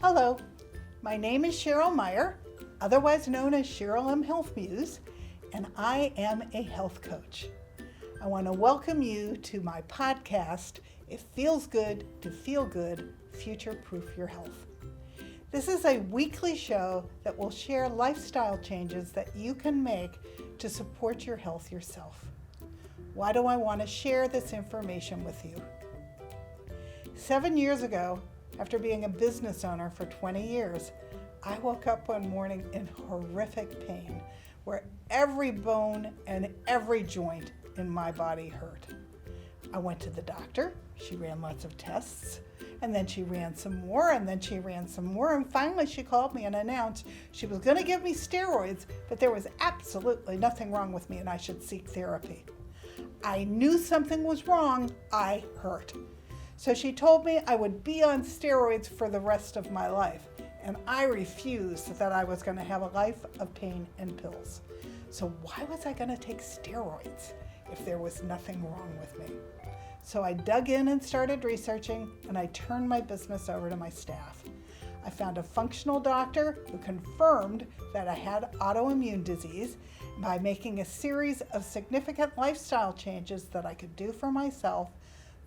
Hello, my name is Cheryl Meyer, otherwise known as Cheryl M. Health Muse, and I am a health coach. I want to welcome you to my podcast, It Feels Good to Feel Good, Future-Proof Your Health. This is a weekly show that will share lifestyle changes that you can make to support your health yourself. Why do I want to share this information with you? 7 years ago, after being a business owner for 20 years, I woke up one morning in horrific pain where every bone and every joint in my body hurt. I went to the doctor. She ran lots of tests, and then she ran some more, and then she ran some more, and finally she called me and announced she was going to give me steroids, but there was absolutely nothing wrong with me and I should seek therapy. I knew something was wrong. I hurt. So she told me I would be on steroids for the rest of my life, and I refused that I was going to have a life of pain and pills. So why was I going to take steroids if there was nothing wrong with me? So I dug in and started researching, and I turned my business over to my staff. I found a functional doctor who confirmed that I had autoimmune disease. By making a series of significant lifestyle changes that I could do for myself,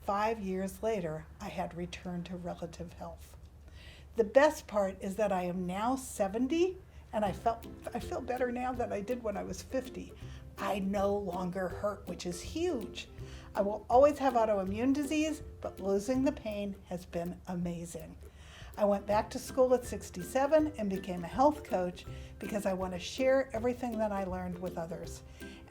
5 years later, I had returned to relative health. The best part is that I am now 70, and I feel better now than I did when I was 50. I no longer hurt, which is huge. I will always have autoimmune disease, but losing the pain has been amazing. I went back to school at 67 and became a health coach because I want to share everything that I learned with others.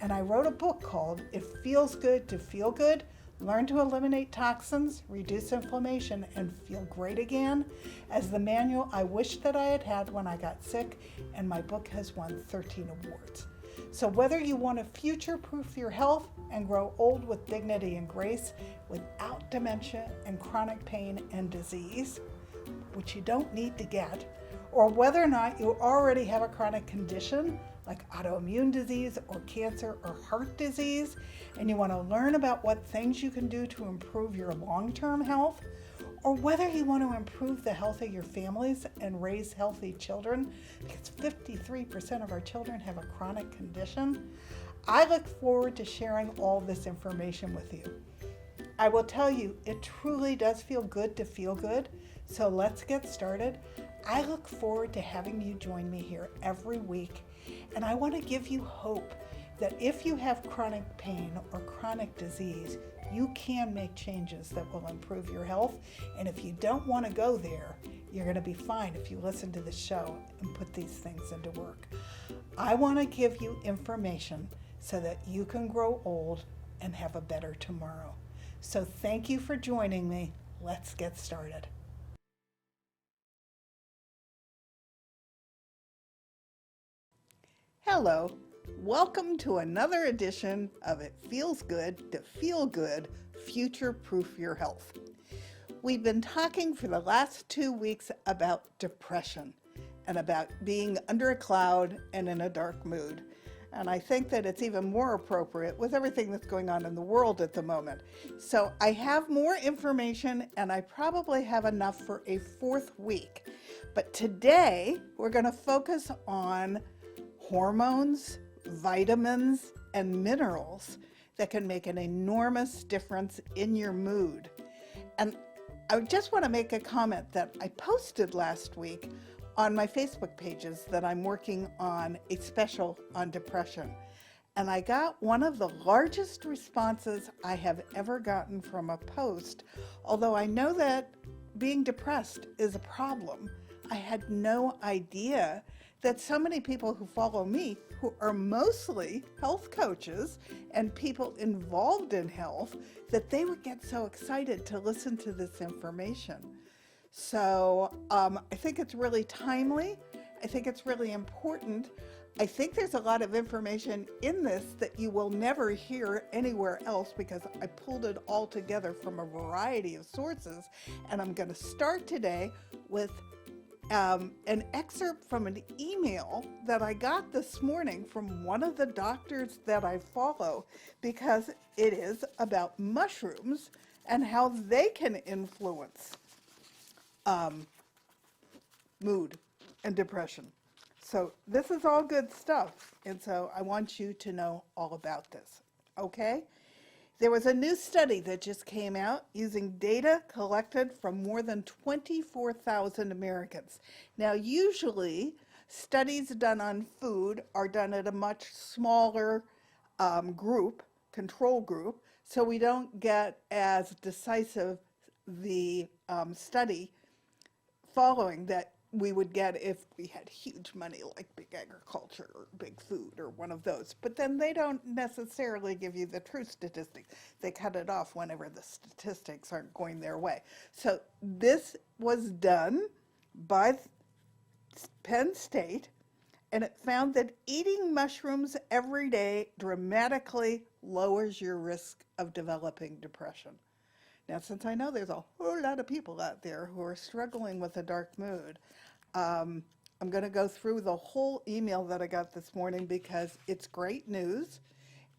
And I wrote a book called It Feels Good to Feel Good, Learn to Eliminate Toxins, Reduce Inflammation, and Feel Great Again, as the manual I wished that I had had when I got sick, and my book has won 13 awards. So whether you want to future-proof your health and grow old with dignity and grace without dementia and chronic pain and disease, which you don't need to get, or whether or not you already have a chronic condition like autoimmune disease or cancer or heart disease, and you want to learn about what things you can do to improve your long-term health, or whether you want to improve the health of your families and raise healthy children, because 53% of our children have a chronic condition, I look forward to sharing all this information with you. I will tell you, it truly does feel good to feel good, so let's get started. I look forward to having you join me here every week, and I want to give you hope that if you have chronic pain or chronic disease, you can make changes that will improve your health. And if you don't want to go there, you're going to be fine if you listen to the show and put these things into work. I want to give you information so that you can grow old and have a better tomorrow. So thank you for joining me. Let's get started. Hello. Welcome to another edition of It Feels Good to Feel Good, Future-Proof Your Health. We've been talking for the last 2 weeks about depression and about being under a cloud and in a dark mood. And I think that it's even more appropriate with everything that's going on in the world at the moment. So I have more information, and I probably have enough for a 4th week. But today we're going to focus on hormones, vitamins, and minerals that can make an enormous difference in your mood. And I just want to make a comment that I posted last week on my Facebook pages that I'm working on a special on depression. And I got one of the largest responses I have ever gotten from a post. Although I know that being depressed is a problem, I had no idea that so many people who follow me, who are mostly health coaches and people involved in health, that they would get so excited to listen to this information. So I think it's really timely. I think it's really important. I think there's a lot of information in this that you will never hear anywhere else because I pulled it all together from a variety of sources. And I'm going to start today with an excerpt from an email that I got this morning from one of the doctors that I follow, because it is about mushrooms and how they can influence mood and depression. So this is all good stuff. And so I want you to know all about this. Okay? There was a new study that just came out using data collected from more than 24,000 Americans. Now, usually studies done on food are done at a much smaller control group, so we don't get as decisive the study following that we would get if we had huge money like big agriculture or big food or one of those. But then they don't necessarily give you the true statistics. They cut it off whenever the statistics aren't going their way. So this was done by Penn State, and it found that eating mushrooms every day dramatically lowers your risk of developing depression. Now, since I know there's a whole lot of people out there who are struggling with a dark mood, I'm going to go through the whole email that I got this morning because it's great news,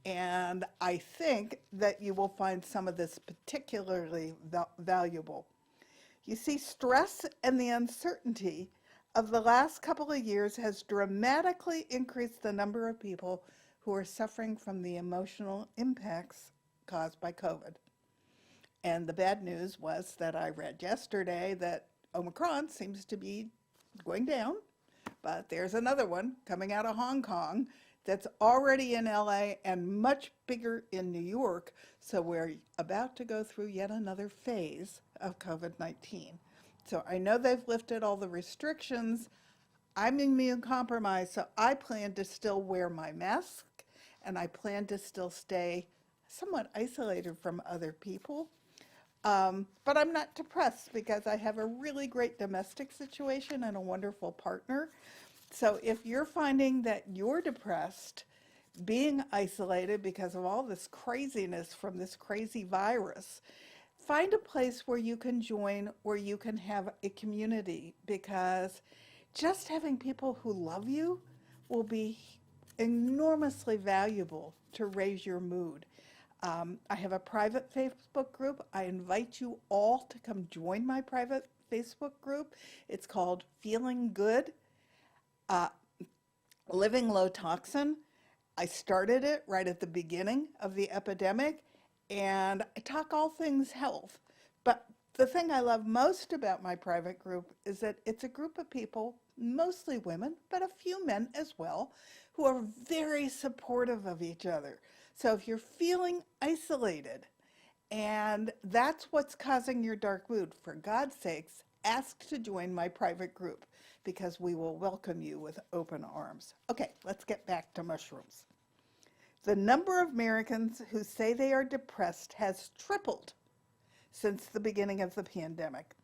and I think that you will find some of this particularly valuable. You see, stress and the uncertainty of the last couple of years has dramatically increased the number of people who are suffering from the emotional impacts caused by COVID. And the bad news was that I read yesterday that Omicron seems to be going down, but there's another one coming out of Hong Kong that's already in LA and much bigger in New York. So we're about to go through yet another phase of COVID-19. So I know they've lifted all the restrictions. I'm immune compromised, so I plan to still wear my mask and I plan to still stay somewhat isolated from other people. But I'm not depressed because I have a really great domestic situation and a wonderful partner. So if you're finding that you're depressed, being isolated because of all this craziness from this crazy virus, find a place where you can join, where you can have a community, because just having people who love you will be enormously valuable to raise your mood. I have a private Facebook group. I invite you all to come join my private Facebook group. It's called Feeling Good, Living Low Toxin. I started it right at the beginning of the epidemic, and I talk all things health. But the thing I love most about my private group is that it's a group of people, mostly women, but a few men as well, who are very supportive of each other. So if you're feeling isolated and that's what's causing your dark mood, for God's sakes, ask to join my private group because we will welcome you with open arms. Okay, let's get back to mushrooms. The number of Americans who say they are depressed has tripled since the beginning of the pandemic.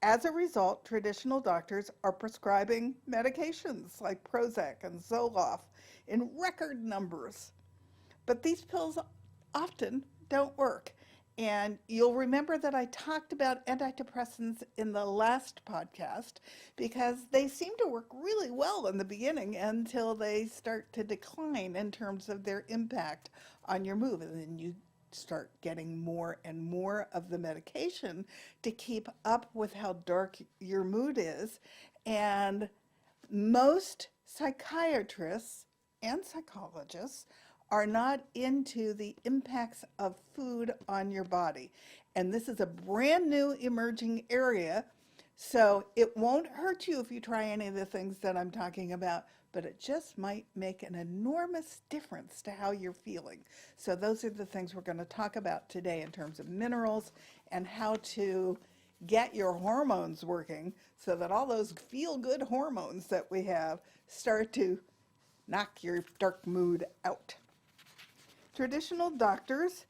As a result, traditional doctors are prescribing medications like Prozac and Zoloft in record numbers. But these pills often don't work. And you'll remember that I talked about antidepressants in the last podcast because they seem to work really well in the beginning until they start to decline in terms of their impact on your mood. And then you start getting more and more of the medication to keep up with how dark your mood is. And most psychiatrists and psychologists are not into the impacts of food on your body. And this is a brand new emerging area, so it won't hurt you if you try any of the things that I'm talking about, but it just might make an enormous difference to how you're feeling. So those are the things we're going to talk about today in terms of minerals and how to get your hormones working so that all those feel-good hormones that we have start to knock your dark mood out. Traditional doctors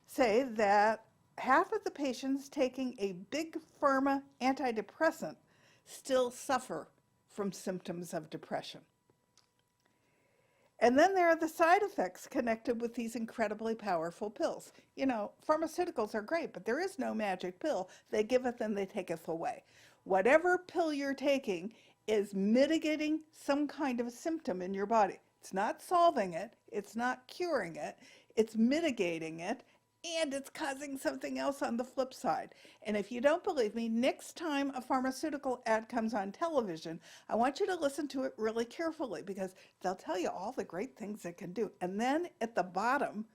say that half of the patients taking a big pharma antidepressant still suffer from symptoms of depression. And then there are the side effects connected with these incredibly powerful pills. You know, pharmaceuticals are great, but there is no magic pill. They giveth and they taketh away. Whatever pill you're taking is mitigating some kind of a symptom in your body. It's not solving it, it's not curing it, it's mitigating it, and it's causing something else on the flip side. And if you don't believe me, next time a pharmaceutical ad comes on television, I want you to listen to it really carefully because they'll tell you all the great things it can do. And then at the bottom,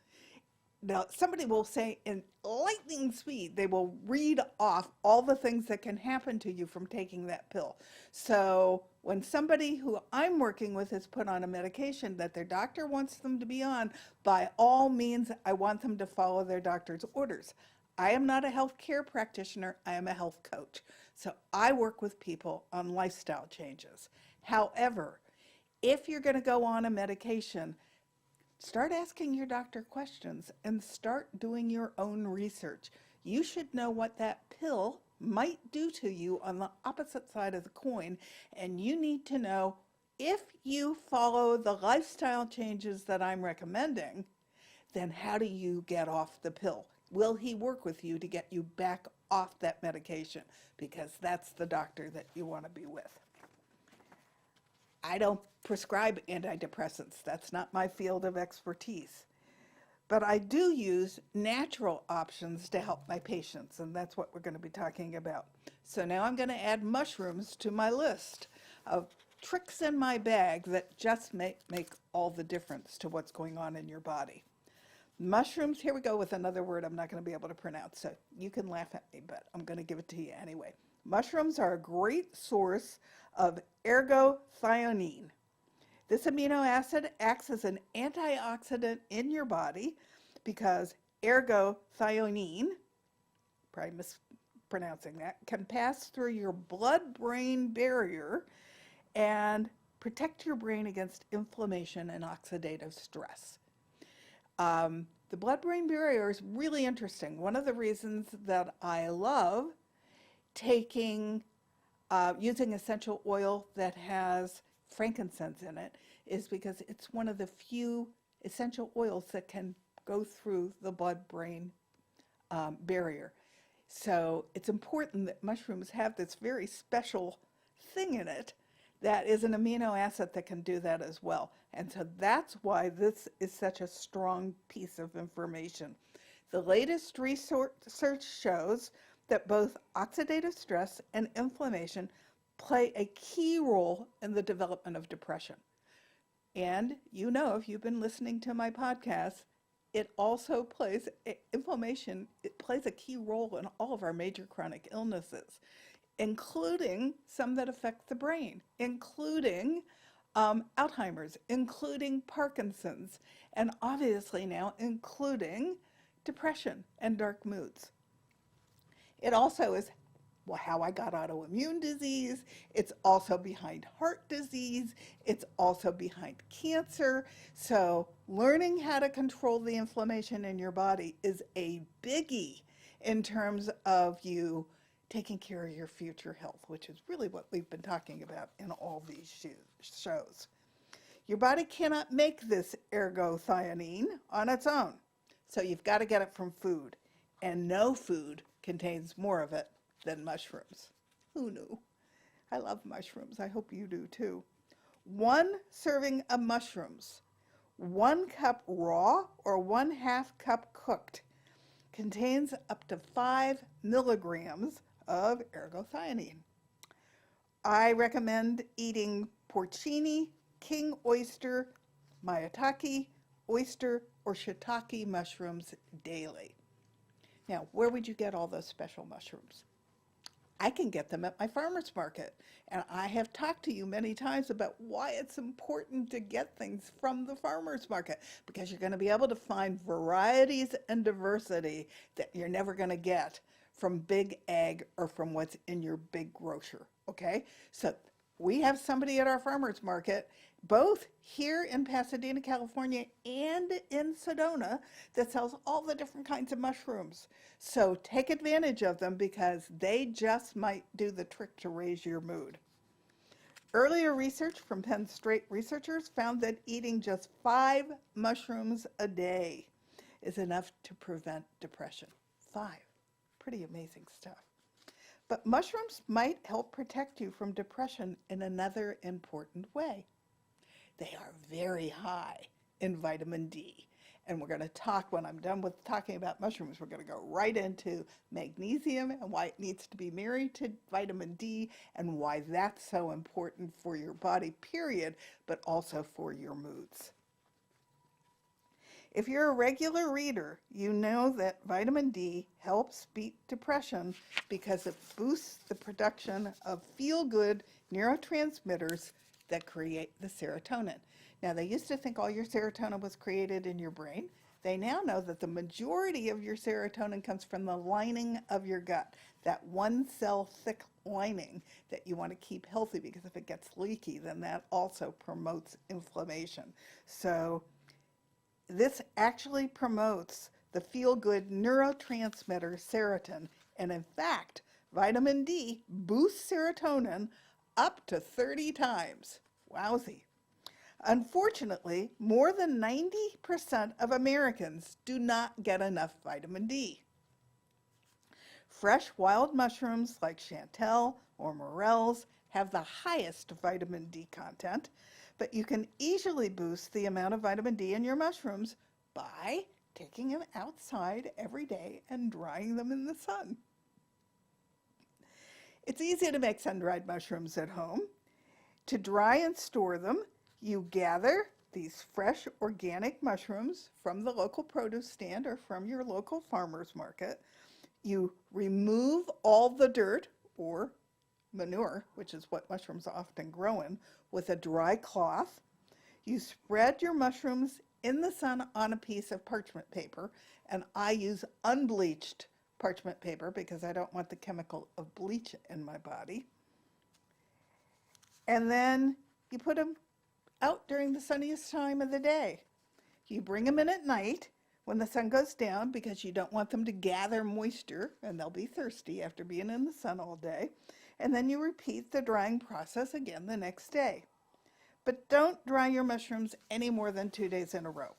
now somebody will say in lightning speed, they will read off all the things that can happen to you from taking that pill. So when somebody who I'm working with is put on a medication that their doctor wants them to be on, by all means, I want them to follow their doctor's orders. I am not a healthcare practitioner, I am a health coach. So I work with people on lifestyle changes. However, if you're going to go on a medication, start asking your doctor questions and start doing your own research. You should know what that pill might do to you on the opposite side of the coin, and you need to know if you follow the lifestyle changes that I'm recommending, then how do you get off the pill? Will he work with you to get you back off that medication? Because that's the doctor that you want to be with. I don't prescribe antidepressants. That's not my field of expertise. But I do use natural options to help my patients, and that's what we're going to be talking about. So now I'm going to add mushrooms to my list of tricks in my bag that just make all the difference to what's going on in your body. Mushrooms, here we go with another word I'm not going to be able to pronounce, so you can laugh at me, but I'm going to give it to you anyway. Mushrooms are a great source of ergothioneine. This amino acid acts as an antioxidant in your body because ergothioneine, probably mispronouncing that, can pass through your blood-brain barrier and protect your brain against inflammation and oxidative stress. The blood-brain barrier is really interesting. One of the reasons that I love taking using essential oil that has frankincense in it is because it's one of the few essential oils that can go through the blood-brain barrier. So it's important that mushrooms have this very special thing in it that is an amino acid that can do that as well. And so that's why this is such a strong piece of information. The latest research shows that both oxidative stress and inflammation play a key role in the development of depression. And you know, if you've been listening to my podcast, it also plays, inflammation, it plays a key role in all of our major chronic illnesses, including some that affect the brain, including Alzheimer's, including Parkinson's, and obviously now including depression and dark moods. It also is how I got autoimmune disease. It's also behind heart disease. It's also behind cancer. So learning how to control the inflammation in your body is a biggie in terms of you taking care of your future health, which is really what we've been talking about in all these shows. Your body cannot make this ergothioneine on its own, so you've got to get it from food, and no food contains more of it than mushrooms. Who knew? I love mushrooms. I hope you do too. 1 serving of mushrooms, 1 cup raw or 1/2 cup cooked, contains up to 5 milligrams of ergothioneine. I recommend eating porcini, king oyster, maitake, oyster, or shiitake mushrooms daily. Now, where would you get all those special mushrooms? I can get them at my farmer's market. And I have talked to you many times about why it's important to get things from the farmer's market, because you're going to be able to find varieties and diversity that you're never going to get from big ag or from what's in your big grocer. Okay? So we have somebody at our farmer's market, both here in Pasadena, California, and in Sedona, that sells all the different kinds of mushrooms. So take advantage of them because they just might do the trick to raise your mood. Earlier research from Penn State researchers found that eating just 5 mushrooms a day is enough to prevent depression. 5. Pretty amazing stuff. But mushrooms might help protect you from depression in another important way. They are very high in vitamin D. And we're going to talk, when I'm done with talking about mushrooms, we're going to go right into magnesium and why it needs to be married to vitamin D and why that's so important for your body, period, but also for your moods. If you're a regular reader, you know that vitamin D helps beat depression because it boosts the production of feel-good neurotransmitters that create the serotonin. Now, they used to think all your serotonin was created in your brain. They now know that the majority of your serotonin comes from the lining of your gut, that one cell thick lining that you want to keep healthy, because if it gets leaky, then that also promotes inflammation. So this actually promotes the feel-good neurotransmitter serotonin, and in fact, vitamin D boosts serotonin up to 30 times. Wowzy. Unfortunately, more than 90% of Americans do not get enough vitamin D. Fresh wild mushrooms like chantel or morels have the highest vitamin D content, but you can easily boost the amount of vitamin D in your mushrooms by taking them outside every day and drying them in the sun. It's easy to make sun-dried mushrooms at home. To dry and store them, you gather these fresh organic mushrooms from the local produce stand or from your local farmer's market. You remove all the dirt or manure, which is what mushrooms often grow in, with a dry cloth. You spread your mushrooms in the sun on a piece of parchment paper, and I use unbleached parchment paper because I don't want the chemical of bleach in my body. And then you put them out during the sunniest time of the day. You bring them in at night when the sun goes down because you don't want them to gather moisture and they'll be thirsty after being in the sun all day. And then you repeat the drying process again the next day. But don't dry your mushrooms any more than 2 days in a row.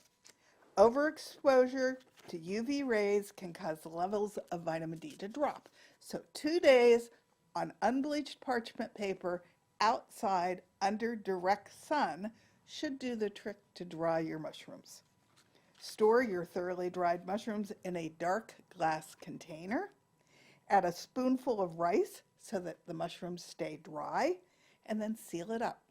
Overexposure to UV rays can cause levels of vitamin D to drop. So 2 days on unbleached parchment paper outside under direct sun should do the trick to dry your mushrooms. Store your thoroughly dried mushrooms in a dark glass container. Add a spoonful of rice so that the mushrooms stay dry, and then seal it up.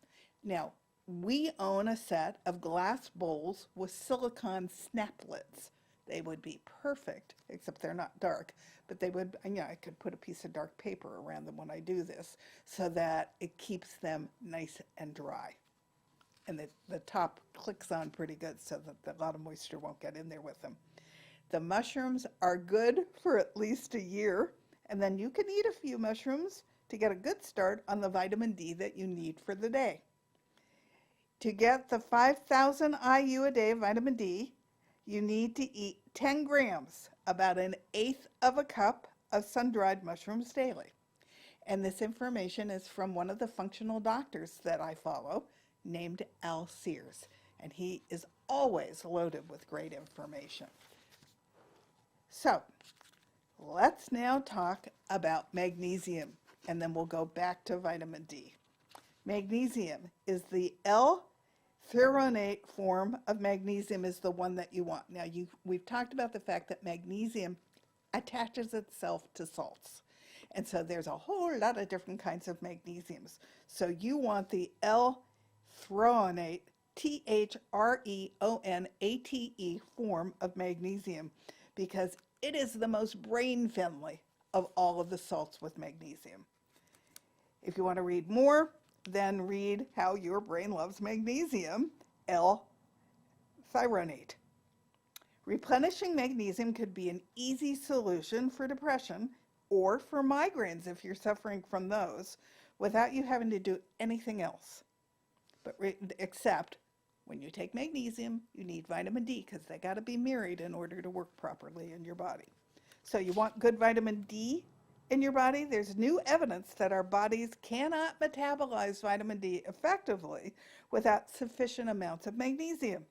Now, we own a set of glass bowls with silicone snap lids. They would be perfect, except they're not dark, but they would, I could put a piece of dark paper around them when I do this so that it keeps them nice and dry. And the top clicks on pretty good so that a lot of moisture won't get in there with them. The mushrooms are good for at least a year, and then you can eat a few mushrooms to get a good start on the vitamin D that you need for the day. To get the 5,000 IU a day of vitamin D, you need to eat 10 grams, about an eighth of a cup of sun-dried mushrooms daily. And this information is from one of the functional doctors that I follow, named Al Sears, and he is always loaded with great information. So, let's now talk about magnesium, and then we'll go back to vitamin D. Magnesium is the L-threonate form of magnesium is the one that you want. Now, we've talked about the fact that magnesium attaches itself to salts. And so there's a whole lot of different kinds of magnesiums. So you want the L-threonate, Threonate form of magnesium because it is the most brain-friendly of all of the salts with magnesium. If you want to read more, then read How Your Brain Loves Magnesium, L-threonate. Replenishing magnesium could be an easy solution for depression or for migraines if you're suffering from those without you having to do anything else. But except when you take magnesium, you need vitamin D because they got to be married in order to work properly in your body. So you want good vitamin D in your body? There's new evidence that our bodies cannot metabolize vitamin D effectively without sufficient amounts of magnesium.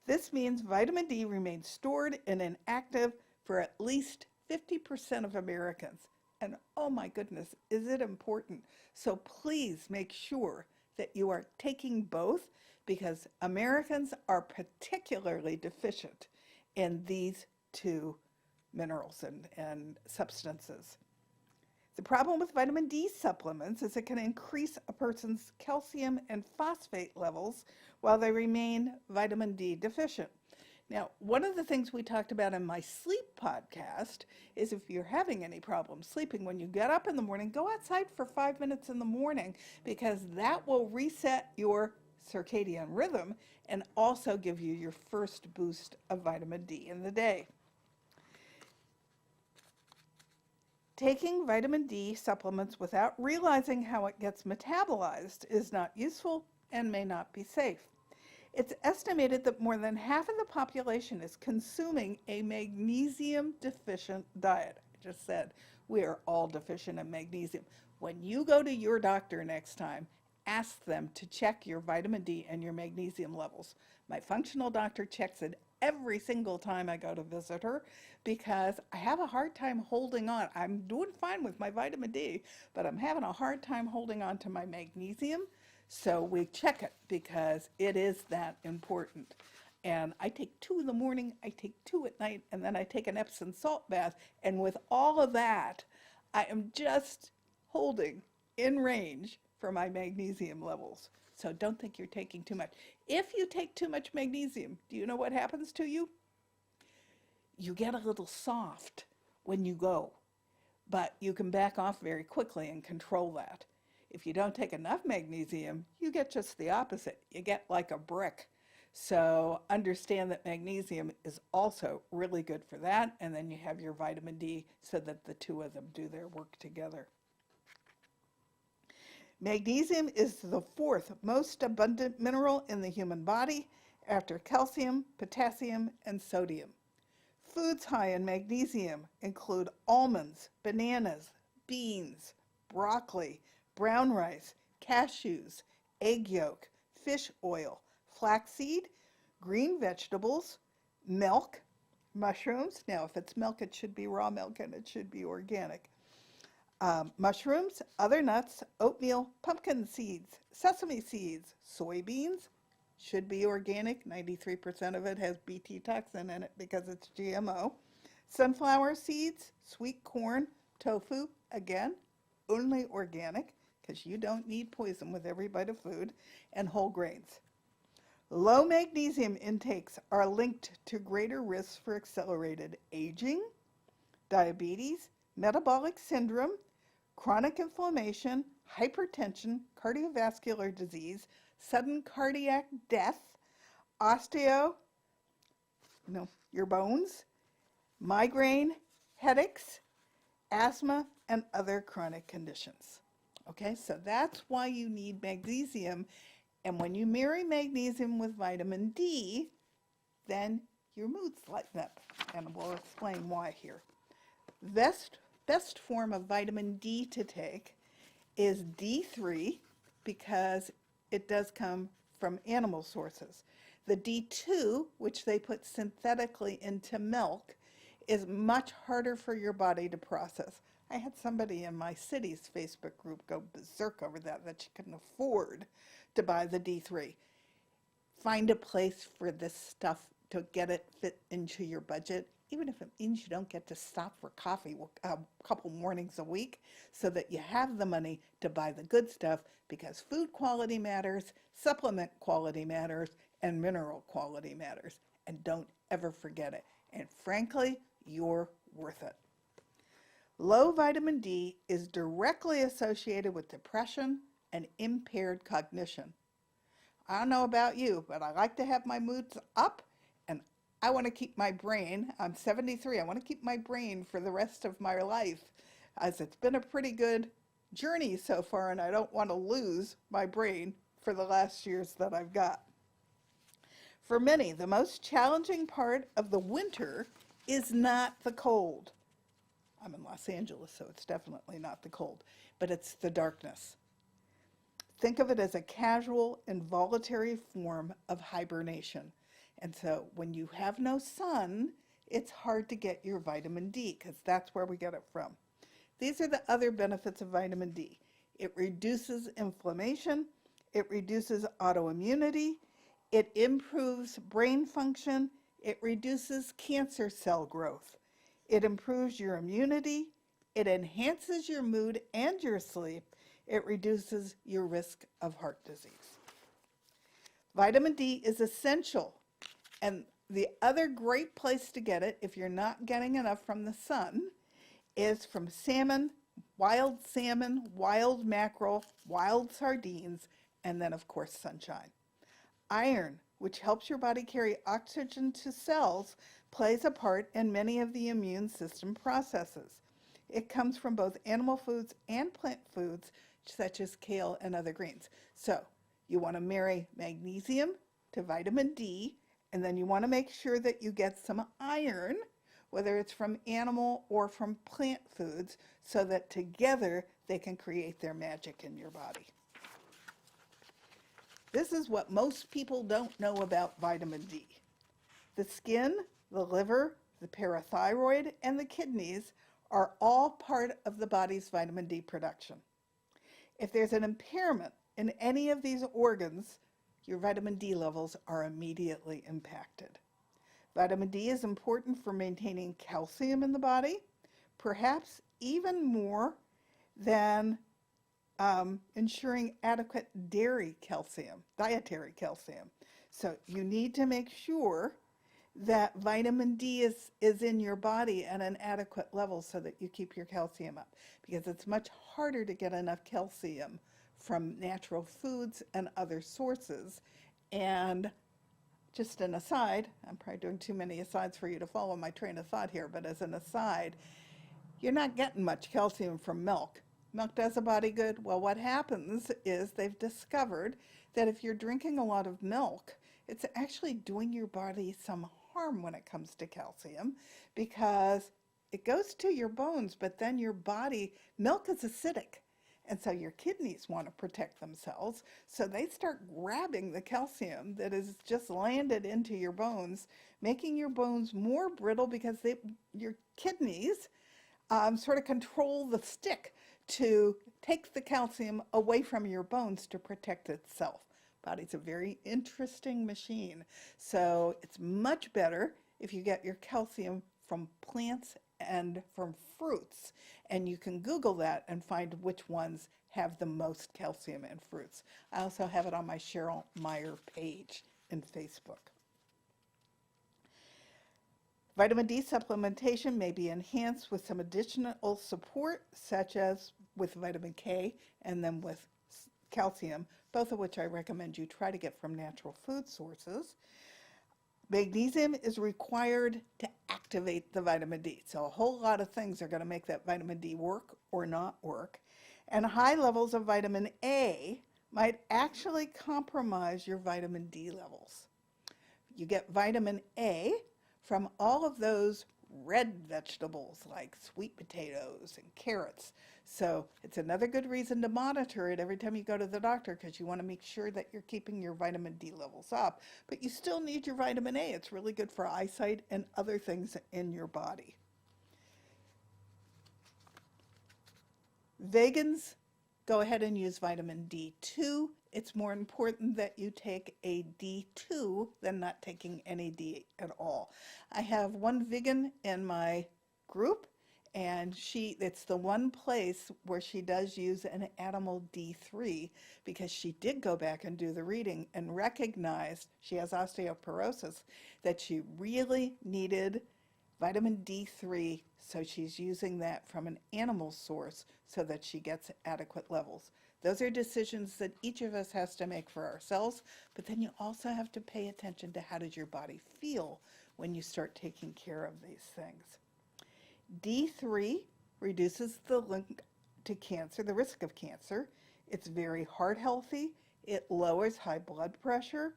This means vitamin D remains stored and inactive for at least 50% of Americans. And oh my goodness, is it important? So please make sure that you are taking both because Americans are particularly deficient in these two minerals and substances. The problem with vitamin D supplements is it can increase a person's calcium and phosphate levels while they remain vitamin D deficient. Now, one of the things we talked about in my sleep podcast is if you're having any problems sleeping, when you get up in the morning, go outside for 5 minutes in the morning because that will reset your circadian rhythm and also give you your first boost of vitamin D in the day. Taking vitamin D supplements without realizing how it gets metabolized is not useful and may not be safe. It's estimated that more than half of the population is consuming a magnesium deficient diet. I just said we are all deficient in magnesium. When you go to your doctor next time, ask them to check your vitamin D and your magnesium levels. My functional doctor checks it every single time I go to visit her because I have a hard time holding on. I'm doing fine with my vitamin D, but I'm having a hard time holding on to my magnesium. So we check it because it is that important. And I take 2 in the morning, I take 2 at night, and then I take an Epsom salt bath. And with all of that, I am just holding in range for my magnesium levels. So don't think you're taking too much. If you take too much magnesium, do you know what happens to you? You get a little soft when you go, but you can back off very quickly and control that. If you don't take enough magnesium, you get just the opposite. You get like a brick. So understand that magnesium is also really good for that. And then you have your vitamin D so that the two of them do their work together. Magnesium is the 4th most abundant mineral in the human body after calcium, potassium, and sodium. Foods high in magnesium include almonds, bananas, beans, broccoli, brown rice, cashews, egg yolk, fish oil, flaxseed, green vegetables, milk, mushrooms. Now, if it's milk, it should be raw milk and it should be organic. Mushrooms, other nuts, oatmeal, pumpkin seeds, sesame seeds, soybeans, should be organic. 93% of it has Bt toxin in it because it's GMO. Sunflower seeds, sweet corn, tofu, again, only organic because you don't need poison with every bite of food, and whole grains. Low magnesium intakes are linked to greater risks for accelerated aging, diabetes, metabolic syndrome, chronic inflammation, hypertension, cardiovascular disease, sudden cardiac death, your bones, migraine, headaches, asthma, and other chronic conditions. Okay, so that's why you need magnesium. And when you marry magnesium with vitamin D, then your moods lighten up. And we'll explain why here. Best form of vitamin D to take is D3 because it does come from animal sources. The D2, which they put synthetically into milk, is much harder for your body to process. I had somebody in my city's Facebook group go berserk over that she couldn't afford to buy the D3. Find a place for this stuff to get it fit into your budget, even if it means you don't get to stop for coffee a couple mornings a week, so that you have the money to buy the good stuff, because food quality matters, supplement quality matters, and mineral quality matters. And don't ever forget it. And frankly, you're worth it. Low vitamin D is directly associated with depression and impaired cognition. I don't know about you, but I like to have my moods up, and I want to keep my brain, I'm 73, I want to keep my brain for the rest of my life, as it's been a pretty good journey so far, and I don't want to lose my brain for the last years that I've got. For many, the most challenging part of the winter is not the cold. I'm in Los Angeles, so it's definitely not the cold, but it's the darkness. Think of it as a casual, involuntary form of hibernation. And so when you have no sun, it's hard to get your vitamin D because that's where we get it from. These are the other benefits of vitamin D. It reduces inflammation, it reduces autoimmunity, it improves brain function, It reduces cancer cell growth. It improves your immunity. It enhances your mood and your sleep. It reduces your risk of heart disease. Vitamin D is essential. And the other great place to get it, if you're not getting enough from the sun, is from salmon, wild mackerel, wild sardines, and then, of course, sunshine. Iron, which helps your body carry oxygen to cells, plays a part in many of the immune system processes. It comes from both animal foods and plant foods, such as kale and other greens. So you want to marry magnesium to vitamin D, and then you want to make sure that you get some iron, whether it's from animal or from plant foods, so that together they can create their magic in your body. This is what most people don't know about vitamin D. The skin, the liver, the parathyroid, and the kidneys are all part of the body's vitamin D production. If there's an impairment in any of these organs, your vitamin D levels are immediately impacted. Vitamin D is important for maintaining calcium in the body, perhaps even more than ensuring adequate dietary calcium. So you need to make sure that vitamin D is in your body at an adequate level so that you keep your calcium up, because it's much harder to get enough calcium from natural foods and other sources. And just an aside, I'm probably doing too many asides for you to follow my train of thought here, but as an aside, you're not getting much calcium from milk. Milk does a body good. Well, what happens is they've discovered that if you're drinking a lot of milk, it's actually doing your body some harm when it comes to calcium, because it goes to your bones, but then your body, milk is acidic. And so your kidneys want to protect themselves, so they start grabbing the calcium that is just landed into your bones, making your bones more brittle because your kidneys sort of control the stick to take the calcium away from your bones to protect itself. Body's a very interesting machine. So it's much better if you get your calcium from plants and from fruits. And you can Google that and find which ones have the most calcium in fruits. I also have it on my Cheryl Meyer page in Facebook. Vitamin D supplementation may be enhanced with some additional support, such as with vitamin K and then with calcium, both of which I recommend you try to get from natural food sources. Magnesium is required to activate the vitamin D. So a whole lot of things are going to make that vitamin D work or not work. And high levels of vitamin A might actually compromise your vitamin D levels. You get vitamin A from all of those red vegetables like sweet potatoes and carrots. So it's another good reason to monitor it every time you go to the doctor, because you want to make sure that you're keeping your vitamin D levels up. But you still need your vitamin A. It's really good for eyesight and other things in your body. Vegans, go ahead and use vitamin D2. It's more important that you take a D2 than not taking any D at all. I have one vegan in my group, and it's the one place where she does use an animal D3, because she did go back and do the reading and recognized she has osteoporosis, that she really needed vitamin D3, so she's using that from an animal source so that she gets adequate levels. Those are decisions that each of us has to make for ourselves, but then you also have to pay attention to how does your body feel when you start taking care of these things. D3 reduces the link to cancer, the risk of cancer. It's very heart healthy. It lowers high blood pressure.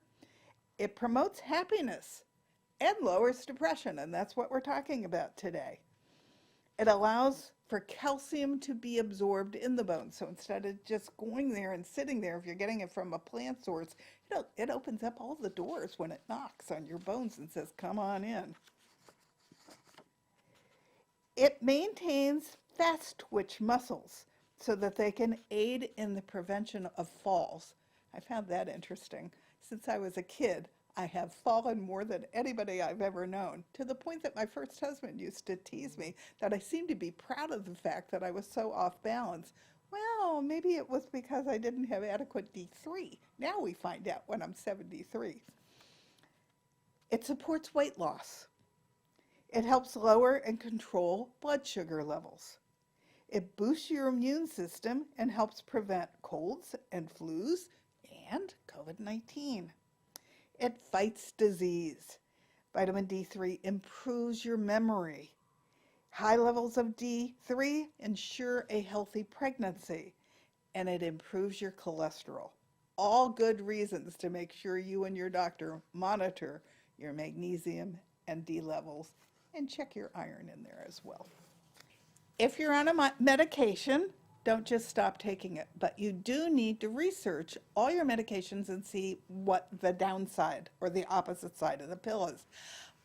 It promotes happiness and lowers depression, and that's what we're talking about today. It allows for calcium to be absorbed in the bones. So instead of just going there and sitting there, if you're getting it from a plant source, it opens up all the doors when it knocks on your bones and says, come on in. It maintains fast twitch muscles so that they can aid in the prevention of falls. I found that interesting. Since I was a kid, I have fallen more than anybody I've ever known, to the point that my first husband used to tease me that I seemed to be proud of the fact that I was so off balance. Well, maybe it was because I didn't have adequate D3. Now we find out when I'm 73. It supports weight loss. It helps lower and control blood sugar levels. It boosts your immune system and helps prevent colds and flus and COVID-19. It fights disease. Vitamin D3 improves your memory. High levels of D3 ensure a healthy pregnancy, and it improves your cholesterol. All good reasons to make sure you and your doctor monitor your magnesium and D levels and check your iron in there as well. If you're on a medication, don't just stop taking it, but you do need to research all your medications and see what the downside or the opposite side of the pill is.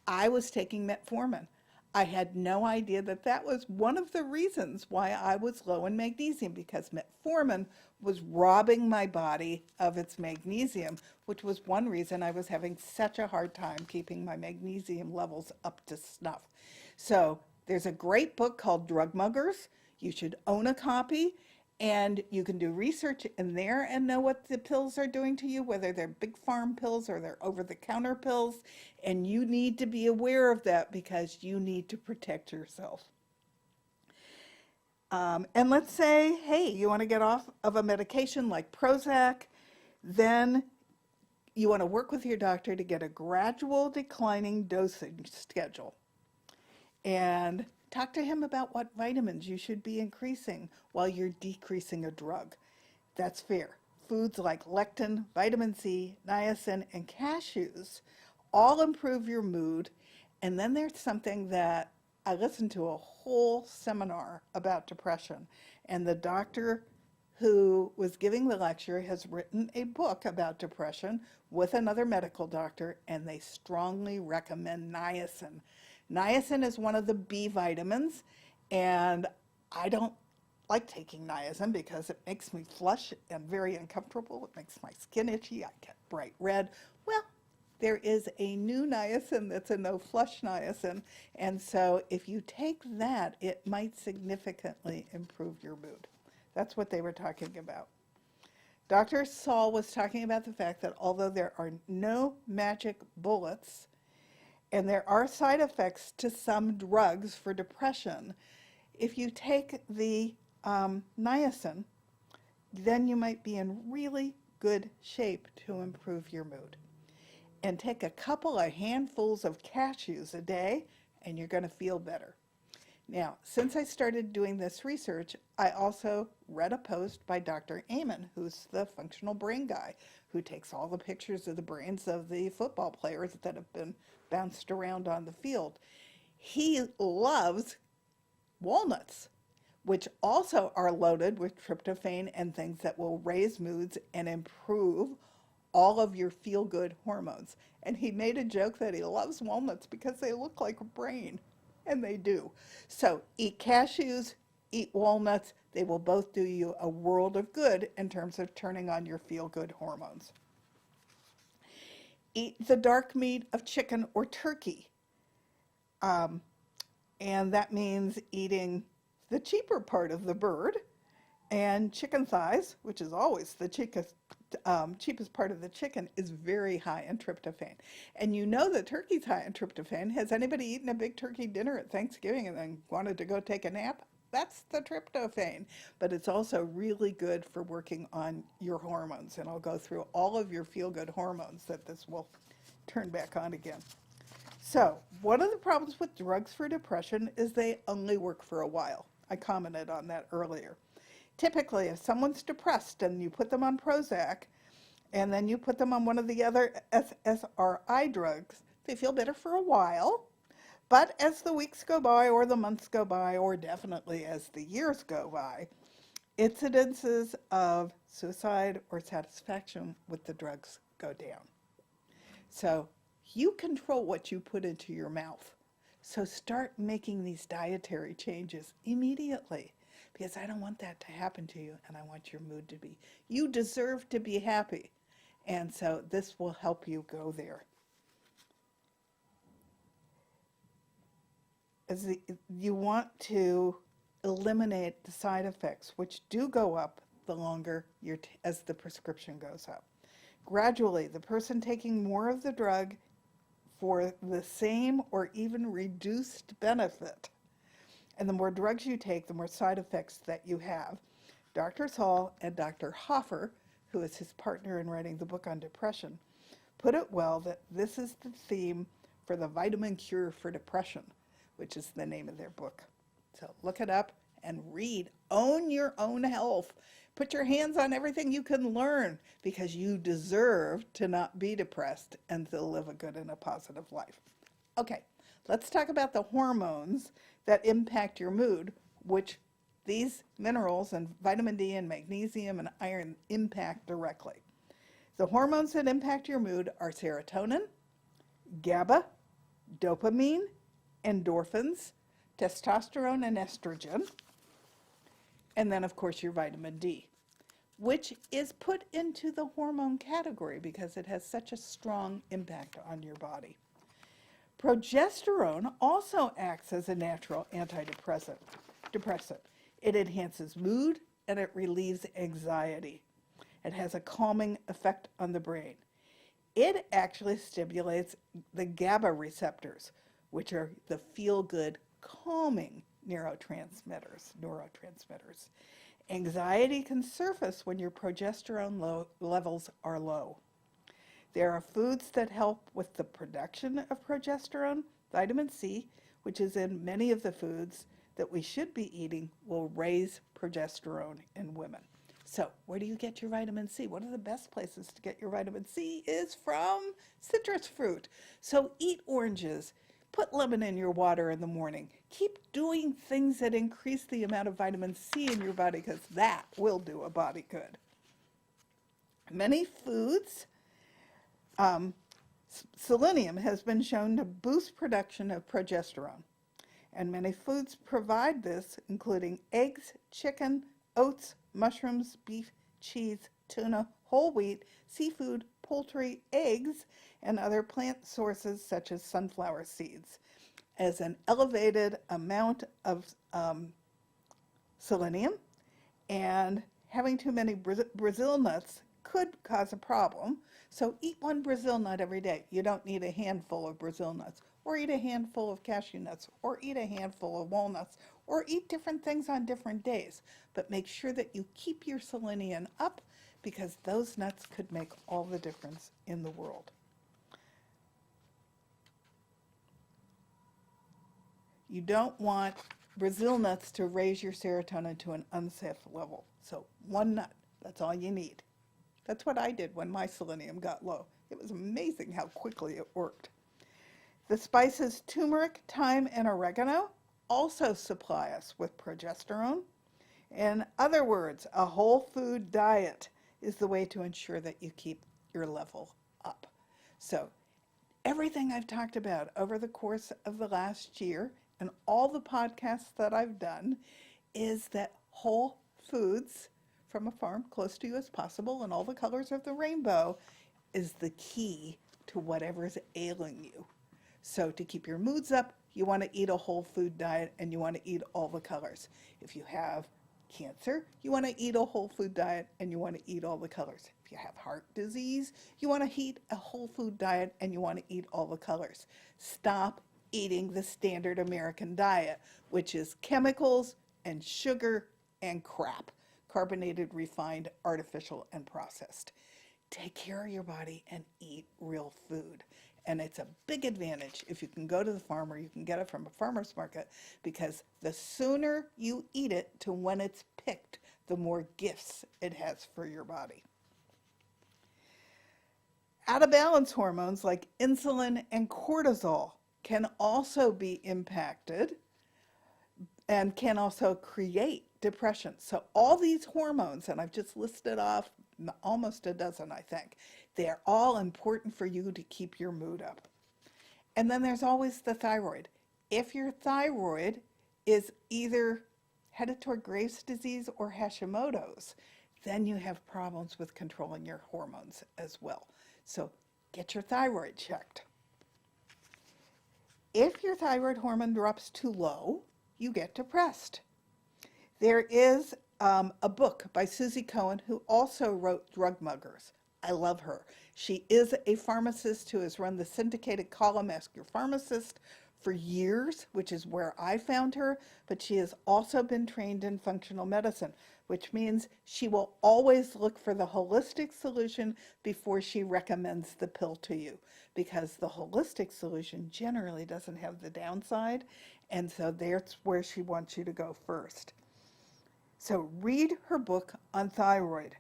I was taking metformin. I had no idea that that was one of the reasons why I was low in magnesium, because metformin was robbing my body of its magnesium, which was one reason I was having such a hard time keeping my magnesium levels up to snuff. So there's a great book called Drug Muggers. You should own a copy, and you can do research in there and know what the pills are doing to you, whether they're big farm pills or they're over-the-counter pills. And you need to be aware of that because you need to protect yourself. And let's say, hey, you want to get off of a medication like Prozac, then you want to work with your doctor to get a gradual declining dosage schedule. And talk to him about what vitamins you should be increasing while you're decreasing a drug. That's fair. Foods like lectin, vitamin C, niacin, and cashews all improve your mood. And then there's something that I listened to a whole seminar about depression. And the doctor who was giving the lecture has written a book about depression with another medical doctor, and they strongly recommend niacin. Niacin is one of the B vitamins, and I don't like taking niacin because it makes me flush and very uncomfortable. It makes my skin itchy. I get bright red. Well, there is a new niacin that's a no-flush niacin, and so if you take that, it might significantly improve your mood. That's what they were talking about. Dr. Saul was talking about the fact that although there are no magic bullets, and there are side effects to some drugs for depression, if you take the niacin, then you might be in really good shape to improve your mood. And take a couple of handfuls of cashews a day, and you're going to feel better. Now, since I started doing this research, I also read a post by Dr. Amen, who's the functional brain guy, who takes all the pictures of the brains of the football players that have been bounced around on the field. He loves walnuts, which also are loaded with tryptophan and things that will raise moods and improve all of your feel-good hormones. And he made a joke that he loves walnuts because they look like a brain, and they do. So eat cashews, eat walnuts. They will both do you a world of good in terms of turning on your feel-good hormones. Eat the dark meat of chicken or turkey. And that means eating the cheaper part of the bird, and chicken thighs, which is always the cheapest part of the chicken, is very high in tryptophan. And you know that turkey's high in tryptophan. Has anybody eaten a big turkey dinner at Thanksgiving and then wanted to go take a nap? That's the tryptophan. But it's also really good for working on your hormones. And I'll go through all of your feel-good hormones that this will turn back on again. So one of the problems with drugs for depression is they only work for a while. I commented on that earlier. Typically, if someone's depressed and you put them on Prozac, and then you put them on one of the other SSRI drugs, they feel better for a while. But as the weeks go by, or the months go by, or definitely as the years go by, incidences of suicide or satisfaction with the drugs go down. So you control what you put into your mouth. So start making these dietary changes immediately, because I don't want that to happen to you, and I want your mood to be. You deserve to be happy, and so this will help you go there. you want to eliminate the side effects, which do go up the longer as the prescription goes up. Gradually, the person taking more of the drug for the same or even reduced benefit, and the more drugs you take, the more side effects that you have. Dr. Saul and Dr. Hoffer, who is his partner in writing the book on depression, put it well that this is the theme for the vitamin cure for depression, which is the name of their book. So look it up and read. Own your own health. Put your hands on everything you can learn, because you deserve to not be depressed and to live a good and a positive life. Okay, let's talk about the hormones that impact your mood, which these minerals and vitamin D and magnesium and iron impact directly. The hormones that impact your mood are serotonin, GABA, dopamine, endorphins, testosterone and estrogen, and then of course your vitamin D, which is put into the hormone category because it has such a strong impact on your body. Progesterone also acts as a natural antidepressant. It enhances mood and it relieves anxiety. It has a calming effect on the brain. It actually stimulates the GABA receptors, which are the feel-good, calming neurotransmitters. Anxiety can surface when your progesterone levels are low. There are foods that help with the production of progesterone. Vitamin C, which is in many of the foods that we should be eating, will raise progesterone in women. So where do you get your vitamin C? One of the best places to get your vitamin C is from citrus fruit. So eat oranges. Put lemon in your water in the morning. Keep doing things that increase the amount of vitamin C in your body, because that will do a body good. Many foods, selenium has been shown to boost production of progesterone. And many foods provide this, including eggs, chicken, oats, mushrooms, beef, cheese, tuna, whole wheat, seafood, poultry, eggs, and other plant sources such as sunflower seeds. As an elevated amount of selenium, and having too many Brazil nuts could cause a problem. So eat one Brazil nut every day. You don't need a handful of Brazil nuts, or eat a handful of cashew nuts, or eat a handful of walnuts, or eat different things on different days. But make sure that you keep your selenium up, because those nuts could make all the difference in the world. You don't want Brazil nuts to raise your serotonin to an unsafe level. So one nut, that's all you need. That's what I did when my selenium got low. It was amazing how quickly it worked. The spices turmeric, thyme, and oregano also supply us with progesterone. In other words, a whole food diet is the way to ensure that you keep your level up. So everything I've talked about over the course of the last year and all the podcasts that I've done is that whole foods from a farm close to you as possible and all the colors of the rainbow is the key to whatever's ailing you. So to keep your moods up, you want to eat a whole food diet and you want to eat all the colors. If you have cancer, you want to eat a whole food diet and you want to eat all the colors. If you have heart disease, you want to eat a whole food diet and you want to eat all the colors. Stop eating the standard American diet, which is chemicals and sugar and crap. Carbonated, refined, artificial, and processed. Take care of your body and eat real food. And it's a big advantage if you can go to the farmer, you can get it from a farmer's market, because the sooner you eat it to when it's picked, the more gifts it has for your body. Out of balance hormones like insulin and cortisol can also be impacted and can also create depression. So all these hormones, and I've just listed off almost a dozen, I think, they're all important for you to keep your mood up. And then there's always the thyroid. If your thyroid is either headed toward Graves' disease or Hashimoto's, then you have problems with controlling your hormones as well. So get your thyroid checked. If your thyroid hormone drops too low, you get depressed. There is a book by Susie Cohen, who also wrote Drug Muggers. I love her. She is a pharmacist who has run the syndicated column Ask Your Pharmacist for years, which is where I found her, but she has also been trained in functional medicine, which means she will always look for the holistic solution before she recommends the pill to you, because the holistic solution generally doesn't have the downside, and so that's where she wants you to go first. So read her book on thyroid.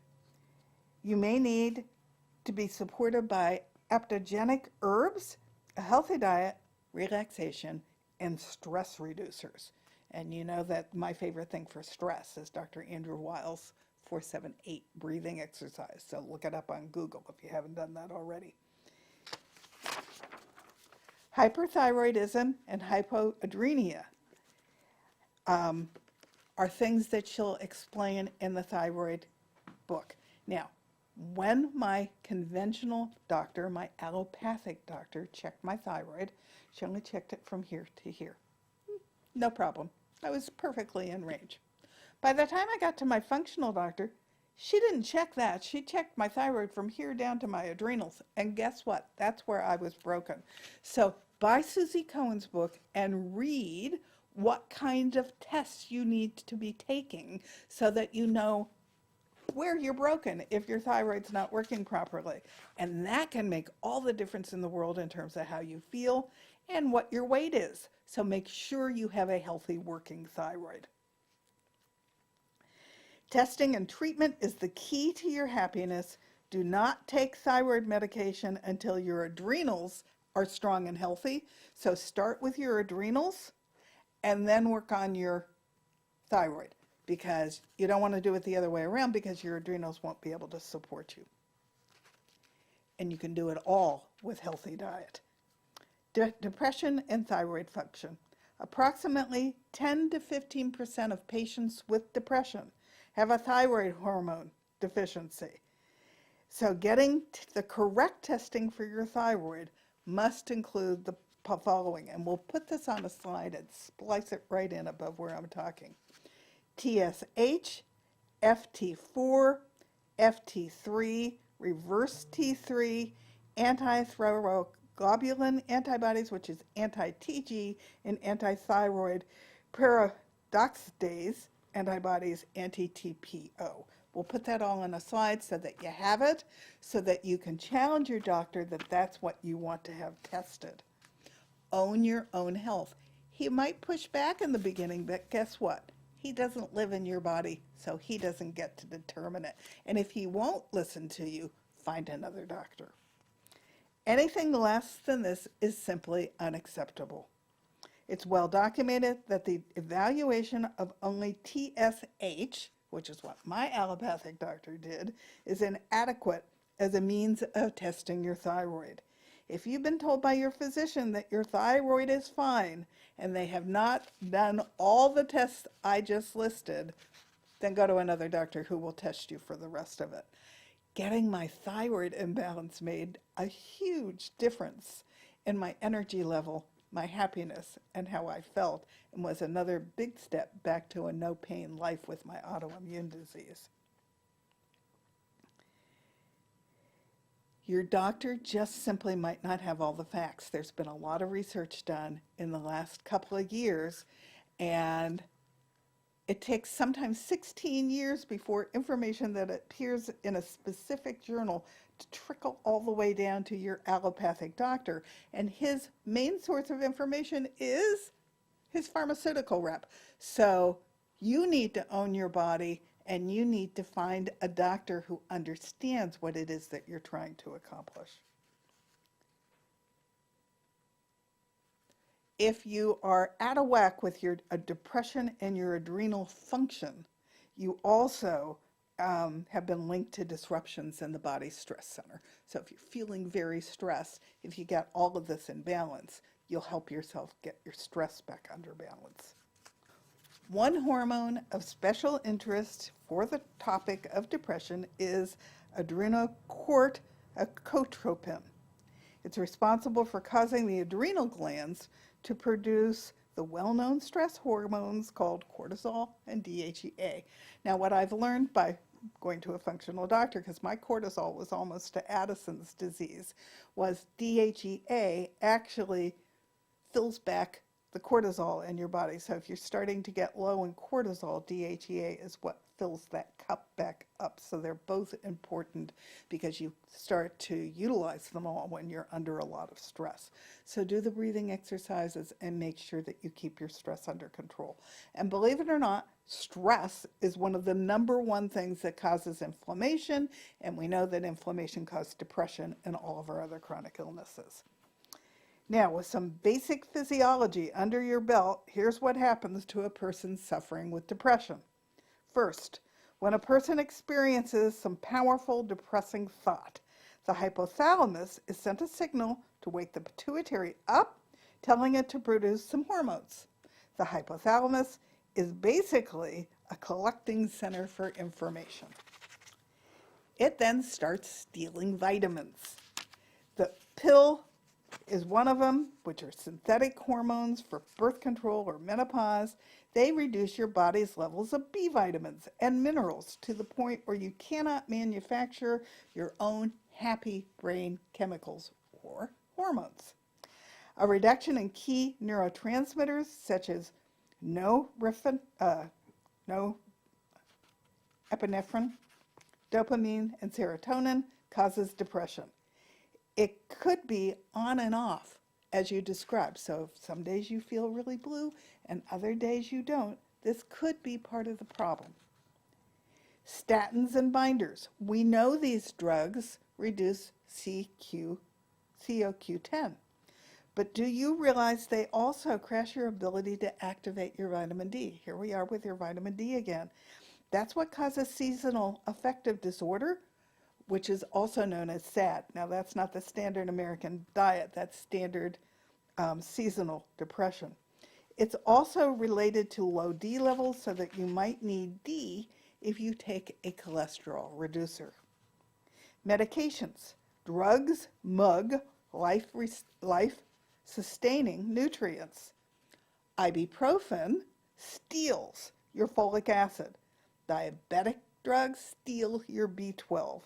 You may need to be supported by adaptogenic herbs, a healthy diet, relaxation, and stress reducers. And you know that my favorite thing for stress is Dr. Andrew Weil's 478 breathing exercise. So look it up on Google if you haven't done that already. Hyperthyroidism and hypoadrenia are things that she'll explain in the thyroid book. Now, when my conventional doctor, my allopathic doctor, checked my thyroid, she only checked it from here to here. No problem. I was perfectly in range. By the time I got to my functional doctor, she didn't check that. She checked my thyroid from here down to my adrenals. And guess what? That's where I was broken. So buy Susie Cohen's book and read what kind of tests you need to be taking so that you know where you're broken if your thyroid's not working properly. And that can make all the difference in the world in terms of how you feel and what your weight is. So make sure you have a healthy working thyroid. Testing and treatment is the key to your happiness. Do not take thyroid medication until your adrenals are strong and healthy. So start with your adrenals and then work on your thyroid, because you don't want to do it the other way around, because your adrenals won't be able to support you. And you can do it all with healthy diet. Depression and thyroid function. Approximately 10 to 15% of patients with depression have a thyroid hormone deficiency. So getting the correct testing for your thyroid must include the following, and we'll put this on a slide and splice it right in above where I'm talking. TSH, FT4, FT3, reverse T3, antithyroglobulin antibodies, which is anti-TG, and antithyroid peroxidase antibodies, anti-TPO. We'll put that all on a slide so that you have it, so that you can challenge your doctor that that's what you want to have tested. Own your own health. He might push back in the beginning, but guess what? He doesn't live in your body, so he doesn't get to determine it. And if he won't listen to you, find another doctor. Anything less than this is simply unacceptable. It's well documented that the evaluation of only TSH, which is what my allopathic doctor did, is inadequate as a means of testing your thyroid. If you've been told by your physician that your thyroid is fine and they have not done all the tests I just listed, then go to another doctor who will test you for the rest of it. Getting my thyroid imbalance made a huge difference in my energy level, my happiness, and how I felt, and was another big step back to a no-pain life with my autoimmune disease. Your doctor just simply might not have all the facts. There's been a lot of research done in the last couple of years, and it takes sometimes 16 years before information that appears in a specific journal to trickle all the way down to your allopathic doctor. And his main source of information is his pharmaceutical rep. So you need to own your body, and you need to find a doctor who understands what it is that you're trying to accomplish. If you are out of whack with your depression and your adrenal function, you also have been linked to disruptions in the body's stress center. So if you're feeling very stressed, if you get all of this in balance, you'll help yourself get your stress back under balance. One hormone of special interest for the topic of depression is adrenocorticotropium. It's responsible for causing the adrenal glands to produce the well-known stress hormones called cortisol and DHEA. Now, what I've learned by going to a functional doctor, because my cortisol was almost to Addison's disease, was DHEA actually fills back the cortisol in your body. So if you're starting to get low in cortisol, DHEA is what fills that cup back up. So they're both important because you start to utilize them all when you're under a lot of stress. So do the breathing exercises and make sure that you keep your stress under control. And believe it or not, stress is one of the number one things that causes inflammation, and we know that inflammation causes depression and all of our other chronic illnesses. Now, with some basic physiology under your belt, here's what happens to a person suffering with depression. First, when a person experiences some powerful depressing thought, the hypothalamus is sent a signal to wake the pituitary up, telling it to produce some hormones. The hypothalamus is basically a collecting center for information. It then starts stealing vitamins. The pill is one of them, which are synthetic hormones for birth control or menopause. They reduce your body's levels of B vitamins and minerals to the point where you cannot manufacture your own happy brain chemicals or hormones. A reduction in key neurotransmitters such as norepinephrine, dopamine, and serotonin causes depression. It could be on and off, as you described. So if some days you feel really blue and other days you don't, this could be part of the problem. Statins and binders. We know these drugs reduce CoQ10. But do you realize they also crash your ability to activate your vitamin D? Here we are with your vitamin D again. That's what causes seasonal affective disorder, which is also known as SAD. Now, that's not the standard American diet. That's standard seasonal depression. It's also related to low D levels, so that you might need D if you take a cholesterol reducer. Medications. Drugs mug life-sustaining nutrients. Ibuprofen steals your folic acid. Diabetic drugs steal your B12.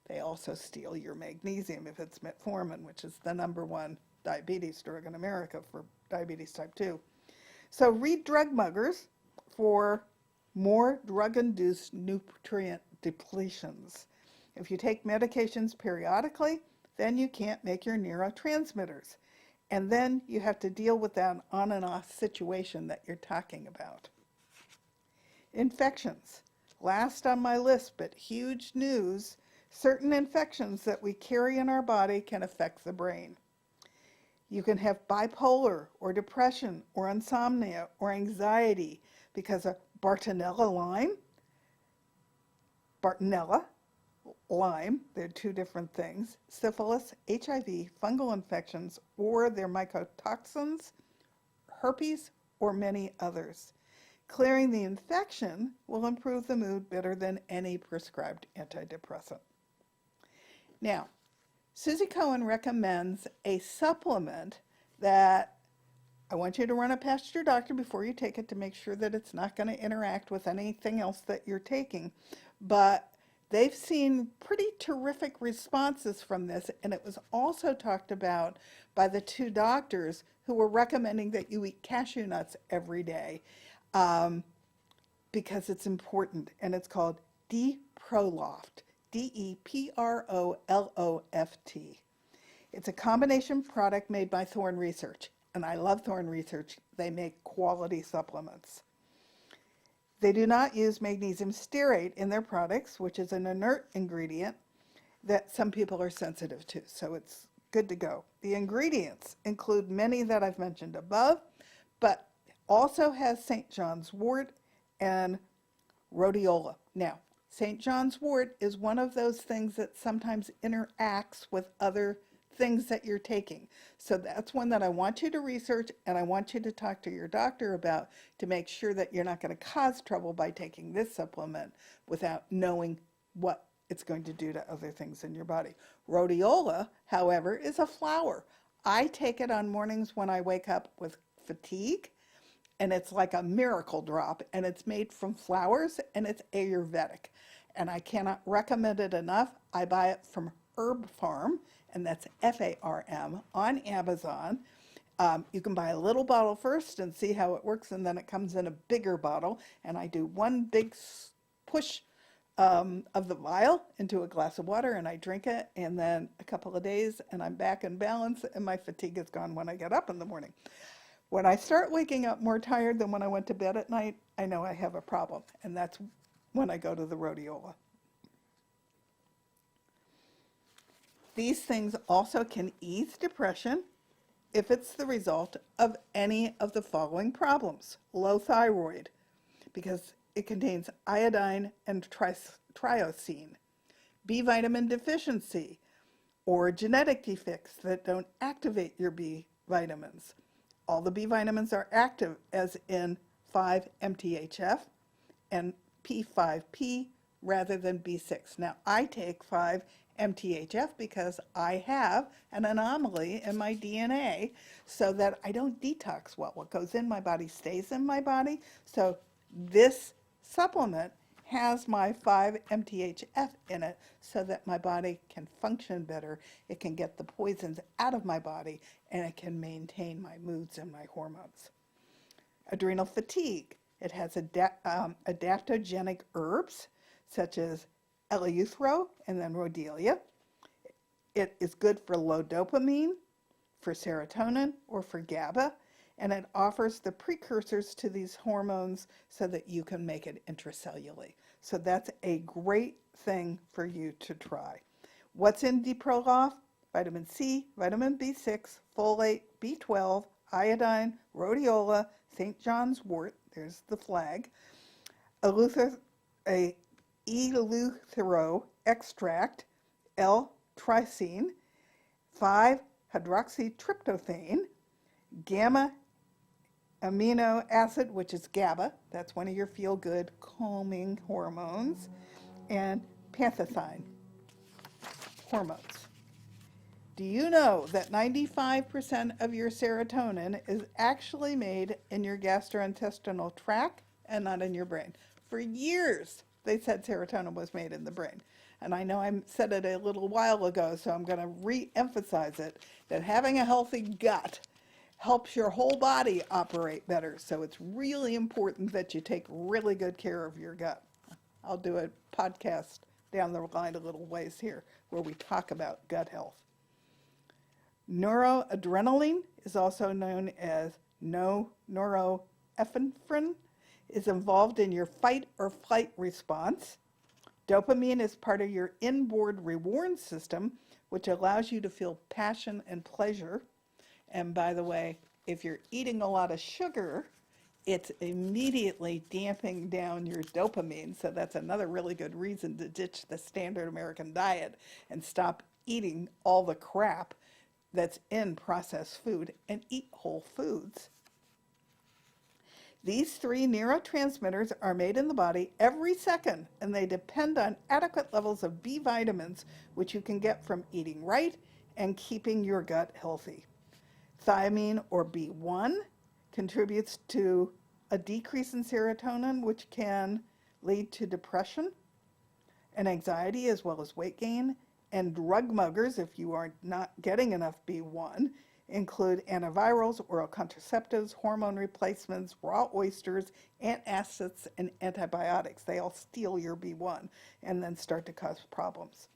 They also steal your magnesium if it's metformin, which is the number one diabetes drug in America for diabetes type 2. So read Drug Muggers for more drug-induced nutrient depletions. If you take medications periodically, then you can't make your neurotransmitters. And then you have to deal with that on and off situation that you're talking about. Infections. Last on my list, but huge news. Certain infections that we carry in our body can affect the brain. You can have bipolar or depression or insomnia or anxiety because of Bartonella Lyme, they're two different things, syphilis, HIV, fungal infections, or their mycotoxins, herpes, or many others. Clearing the infection will improve the mood better than any prescribed antidepressant. Now, Susie Cohen recommends a supplement that I want you to run it past your doctor before you take it to make sure that it's not going to interact with anything else that you're taking. But they've seen pretty terrific responses from this, and it was also talked about by the two doctors who were recommending that you eat cashew nuts every day because it's important, and it's called Deproloft. Deproloft. It's a combination product made by Thorne Research, and I love Thorne Research. They make quality supplements. They do not use magnesium stearate in their products, which is an inert ingredient that some people are sensitive to, so it's good to go. The ingredients include many that I've mentioned above, but also has St. John's wort and rhodiola. Now, St. John's wort is one of those things that sometimes interacts with other things that you're taking. So that's one that I want you to research, and I want you to talk to your doctor about to make sure that you're not going to cause trouble by taking this supplement without knowing what it's going to do to other things in your body. Rhodiola, however, is a flower. I take it on mornings when I wake up with fatigue, and it's like a miracle drop, and it's made from flowers, and it's Ayurvedic. And I cannot recommend it enough. I buy it from Herb Farm, and that's Farm on Amazon. You can buy a little bottle first and see how it works, and then it comes in a bigger bottle. And I do one big push of the vial into a glass of water, and I drink it, and then a couple of days, and I'm back in balance, and my fatigue is gone when I get up in the morning. When I start waking up more tired than when I went to bed at night, I know I have a problem, and that's when I go to the rhodiola. These things also can ease depression if it's the result of any of the following problems. Low thyroid, because it contains iodine and triosine. B vitamin deficiency, or genetic defects that don't activate your B vitamins. All the B vitamins are active, as in 5-MTHF and P5P rather than B6. Now, I take 5-MTHF because I have an anomaly in my DNA so that I don't detox well. What goes in my body stays in my body. So this supplement has my 5-MTHF in it so that my body can function better. It can get the poisons out of my body, and it can maintain my moods and my hormones. Adrenal fatigue. It has adaptogenic herbs such as eleuthero and then rhodelia. It is good for low dopamine, for serotonin, or for GABA, and it offers the precursors to these hormones so that you can make it intracellularly. So that's a great thing for you to try. What's in Diprolaf? Vitamin C, vitamin B6, folate, B12, iodine, rhodiola, St. John's wort, there's the flag, eleuthero extract, L-tricine, 5-hydroxytryptophan, gamma amino acid, which is GABA, that's one of your feel-good calming hormones, and panthothine hormones. Do you know that 95% of your serotonin is actually made in your gastrointestinal tract and not in your brain? For years, they said serotonin was made in the brain. And I know I said it a little while ago, so I'm going to re-emphasize it, that having a healthy gut helps your whole body operate better. So it's really important that you take really good care of your gut. I'll do a podcast down the line a little ways here where we talk about gut health. Noradrenaline is also known as norepinephrine, is involved in your fight or flight response. Dopamine is part of your inboard reward system, which allows you to feel passion and pleasure. And by the way, if you're eating a lot of sugar, it's immediately damping down your dopamine. So that's another really good reason to ditch the standard American diet and stop eating all the crap that's in processed food and eat whole foods. These three neurotransmitters are made in the body every second, and they depend on adequate levels of B vitamins, which you can get from eating right and keeping your gut healthy. Thiamine, or B1, contributes to a decrease in serotonin, which can lead to depression and anxiety, as well as weight gain. And drug muggers, if you are not getting enough B1, include antivirals, oral contraceptives, hormone replacements, raw oysters, antacids, and antibiotics. They all steal your B1 and then start to cause problems.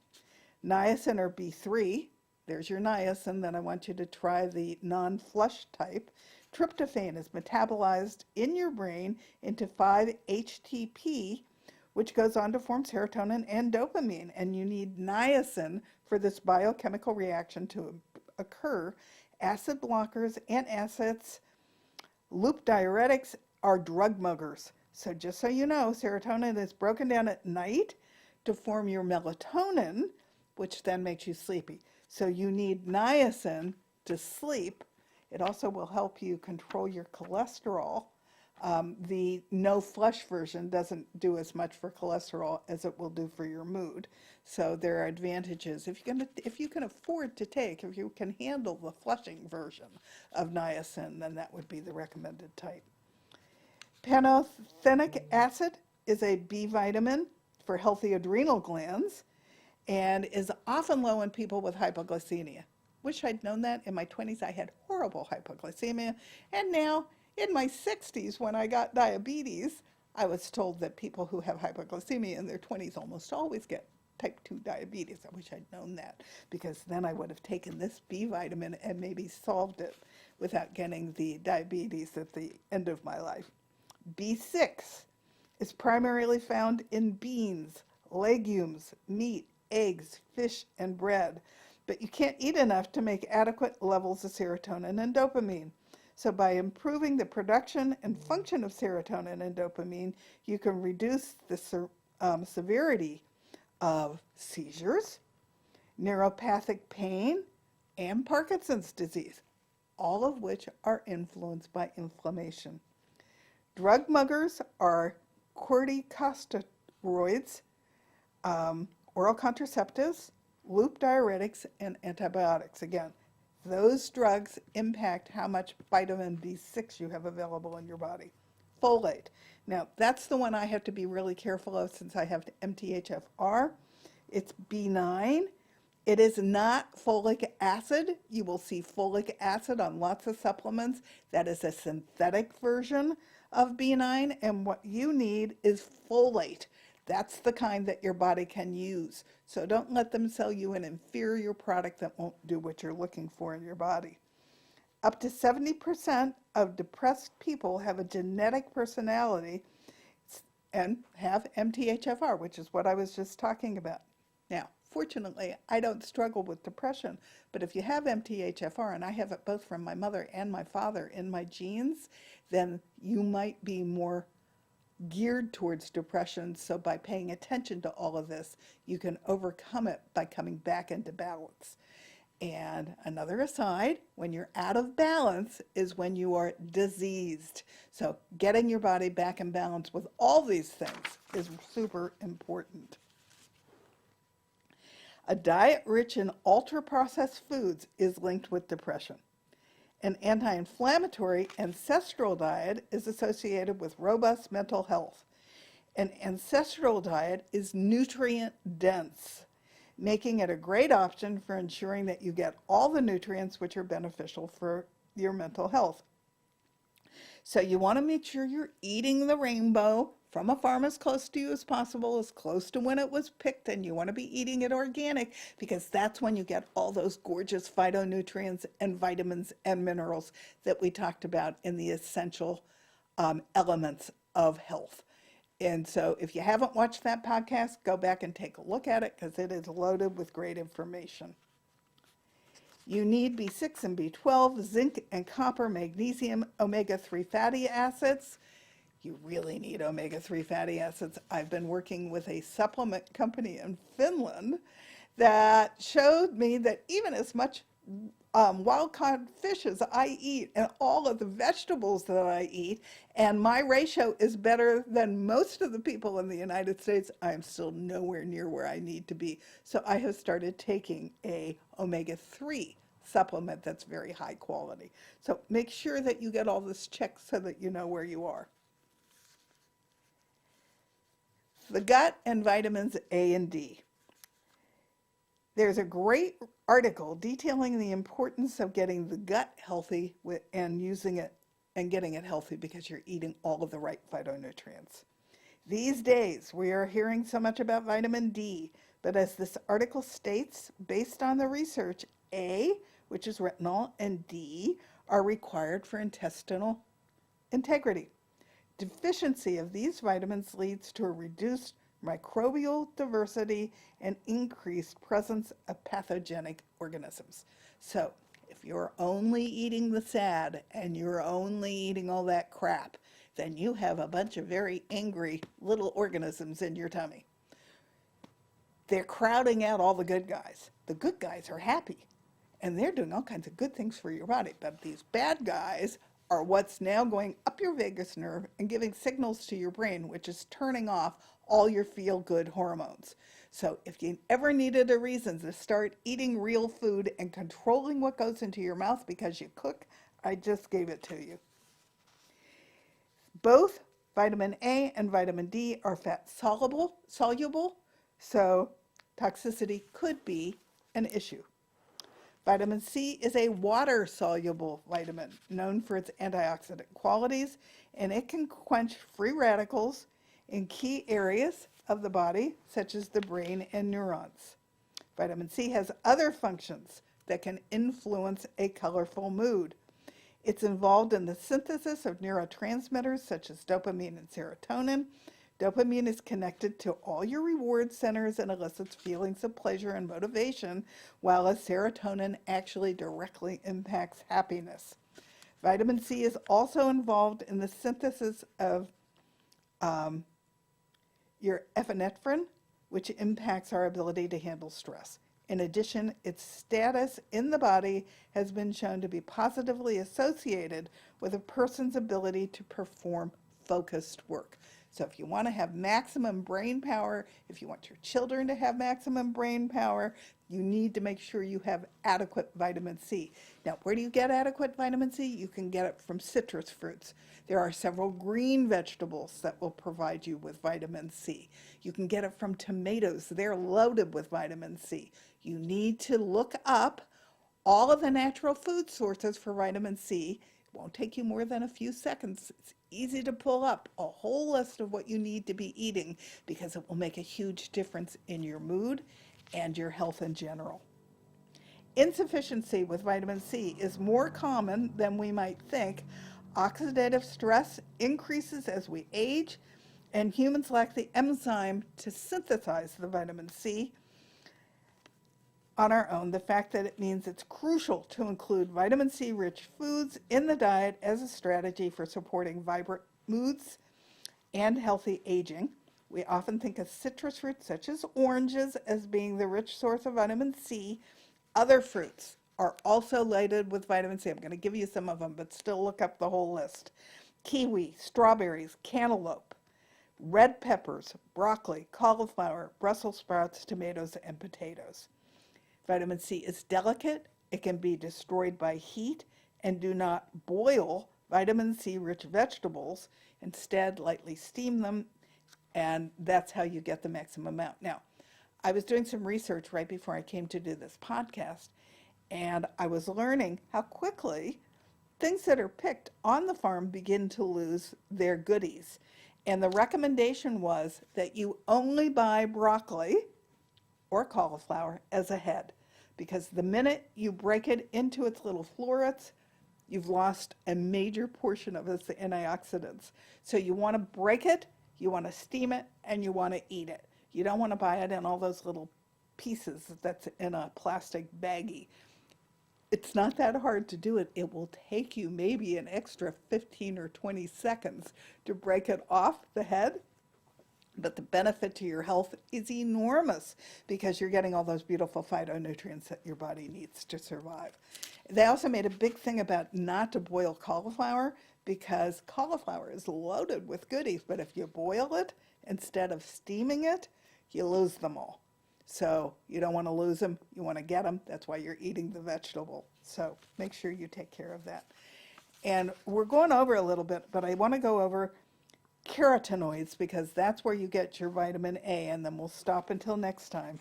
Niacin, or B3, there's your niacin. Then I want you to try the non-flush type. Tryptophan is metabolized in your brain into 5-HTP, which goes on to form serotonin and dopamine. And you need niacin for this biochemical reaction to occur. Acid blockers, antacids, loop diuretics are drug muggers. So just so you know, serotonin is broken down at night to form your melatonin, which then makes you sleepy. So you need niacin to sleep. It also will help you control your cholesterol. The no flush version doesn't do as much for cholesterol as it will do for your mood. So there are advantages. If you can afford to take, if you can handle the flushing version of niacin, then that would be the recommended type. Pantothenic acid is a B vitamin for healthy adrenal glands and is often low in people with hypoglycemia. Wish I'd known that. In my 20s, I had horrible hypoglycemia. And now, in my 60s, when I got diabetes, I was told that people who have hypoglycemia in their 20s almost always get type 2 diabetes. I wish I'd known that, because then I would have taken this B vitamin and maybe solved it without getting the diabetes at the end of my life. B6 is primarily found in beans, legumes, meat, eggs, fish, and bread. But you can't eat enough to make adequate levels of serotonin and dopamine. So by improving the production and function of serotonin and dopamine, you can reduce the severity of seizures, neuropathic pain, and Parkinson's disease, all of which are influenced by inflammation. Drug muggers are corticosteroids, oral contraceptives, loop diuretics, and antibiotics. Again, those drugs impact how much vitamin B6 you have available in your body. Folate. Now, that's the one I have to be really careful of since I have MTHFR. It's B9. It is not folic acid. You will see folic acid on lots of supplements. That is a synthetic version of B9, and what you need is folate. That's the kind that your body can use. So don't let them sell you an inferior product that won't do what you're looking for in your body. Up to 70% of depressed people have a genetic personality and have MTHFR, which is what I was just talking about. Now, fortunately, I don't struggle with depression, but if you have MTHFR, and I have it both from my mother and my father in my genes, then you might be more geared towards depression. So by paying attention to all of this, you can overcome it by coming back into balance. And another aside, when you're out of balance is when you are diseased. So getting your body back in balance with all these things is super important. A diet rich in ultra-processed foods is linked with depression. An anti-inflammatory ancestral diet is associated with robust mental health. An ancestral diet is nutrient dense, making it a great option for ensuring that you get all the nutrients which are beneficial for your mental health. So you want to make sure you're eating the rainbow from a farm as close to you as possible, as close to when it was picked, and you want to be eating it organic because that's when you get all those gorgeous phytonutrients and vitamins and minerals that we talked about in the essential elements of health. And so if you haven't watched that podcast, go back and take a look at it because it is loaded with great information. You need B6 and B12, zinc and copper, magnesium, omega-3 fatty acids. You really need omega-3 fatty acids. I've been working with a supplement company in Finland that showed me that even as much wild-caught fish as I eat and all of the vegetables that I eat, and my ratio is better than most of the people in the United States, I'm still nowhere near where I need to be. So I have started taking a omega-3 supplement that's very high quality. So make sure that you get all this checked so that you know where you are. The gut and vitamins A and D. There's a great article detailing the importance of getting the gut healthy and using it and getting it healthy because you're eating all of the right phytonutrients. These days, we are hearing so much about vitamin D, but as this article states, based on the research, A, which is retinol, and D are required for intestinal integrity. Deficiency of these vitamins leads to a reduced microbial diversity and increased presence of pathogenic organisms. So if you're only eating the SAD and you're only eating all that crap, then you have a bunch of very angry little organisms in your tummy. They're crowding out all the good guys. The good guys are happy and they're doing all kinds of good things for your body, but these bad guys are what's now going up your vagus nerve and giving signals to your brain, which is turning off all your feel-good hormones. So if you ever needed a reason to start eating real food and controlling what goes into your mouth because you cook, I just gave it to you. Both vitamin A and vitamin D are fat soluble, so toxicity could be an issue. Vitamin C is a water-soluble vitamin known for its antioxidant qualities, and it can quench free radicals in key areas of the body, such as the brain and neurons. Vitamin C has other functions that can influence a colorful mood. It's involved in the synthesis of neurotransmitters such as dopamine and serotonin. Dopamine is connected to all your reward centers and elicits feelings of pleasure and motivation, while serotonin actually directly impacts happiness. Vitamin C is also involved in the synthesis of your epinephrine, which impacts our ability to handle stress. In addition, its status in the body has been shown to be positively associated with a person's ability to perform focused work. So if you want to have maximum brain power, if you want your children to have maximum brain power, you need to make sure you have adequate vitamin C. Now, where do you get adequate vitamin C? You can get it from citrus fruits. There are several green vegetables that will provide you with vitamin C. You can get it from tomatoes. They're loaded with vitamin C. You need to look up all of the natural food sources for vitamin C. It won't take you more than a few seconds. It's easy to pull up a whole list of what you need to be eating because it will make a huge difference in your mood and your health in general. Insufficiency with vitamin C is more common than we might think. Oxidative stress increases as we age, and humans lack the enzyme to synthesize the vitamin C on our own. The fact that it means it's crucial to include vitamin C rich foods in the diet as a strategy for supporting vibrant moods and healthy aging. We often think of citrus fruits such as oranges as being the rich source of vitamin C. Other fruits are also loaded with vitamin C. I'm going to give you some of them, but still look up the whole list. Kiwi, strawberries, cantaloupe, red peppers, broccoli, cauliflower, Brussels sprouts, tomatoes, and potatoes. Vitamin C is delicate. It can be destroyed by heat, and do not boil vitamin C rich vegetables. Instead, lightly steam them, and that's how you get the maximum amount. Now, I was doing some research right before I came to do this podcast, and I was learning how quickly things that are picked on the farm begin to lose their goodies. And the recommendation was that you only buy broccoli or cauliflower as a head, because the minute you break it into its little florets, you've lost a major portion of its antioxidants. So you want to break it, you want to steam it, and you want to eat it. You don't want to buy it in all those little pieces that's in a plastic baggie. It's not that hard to do it. It will take you maybe an extra 15 or 20 seconds to break it off the head, but the benefit to your health is enormous because you're getting all those beautiful phytonutrients that your body needs to survive. They also made a big thing about not to boil cauliflower because cauliflower is loaded with goodies, but if you boil it instead of steaming it, you lose them all. So you don't want to lose them, you want to get them. That's why you're eating the vegetable. So make sure you take care of that. And we're going over a little bit, but I want to go over carotenoids because that's where you get your vitamin A, and then we'll stop until next time.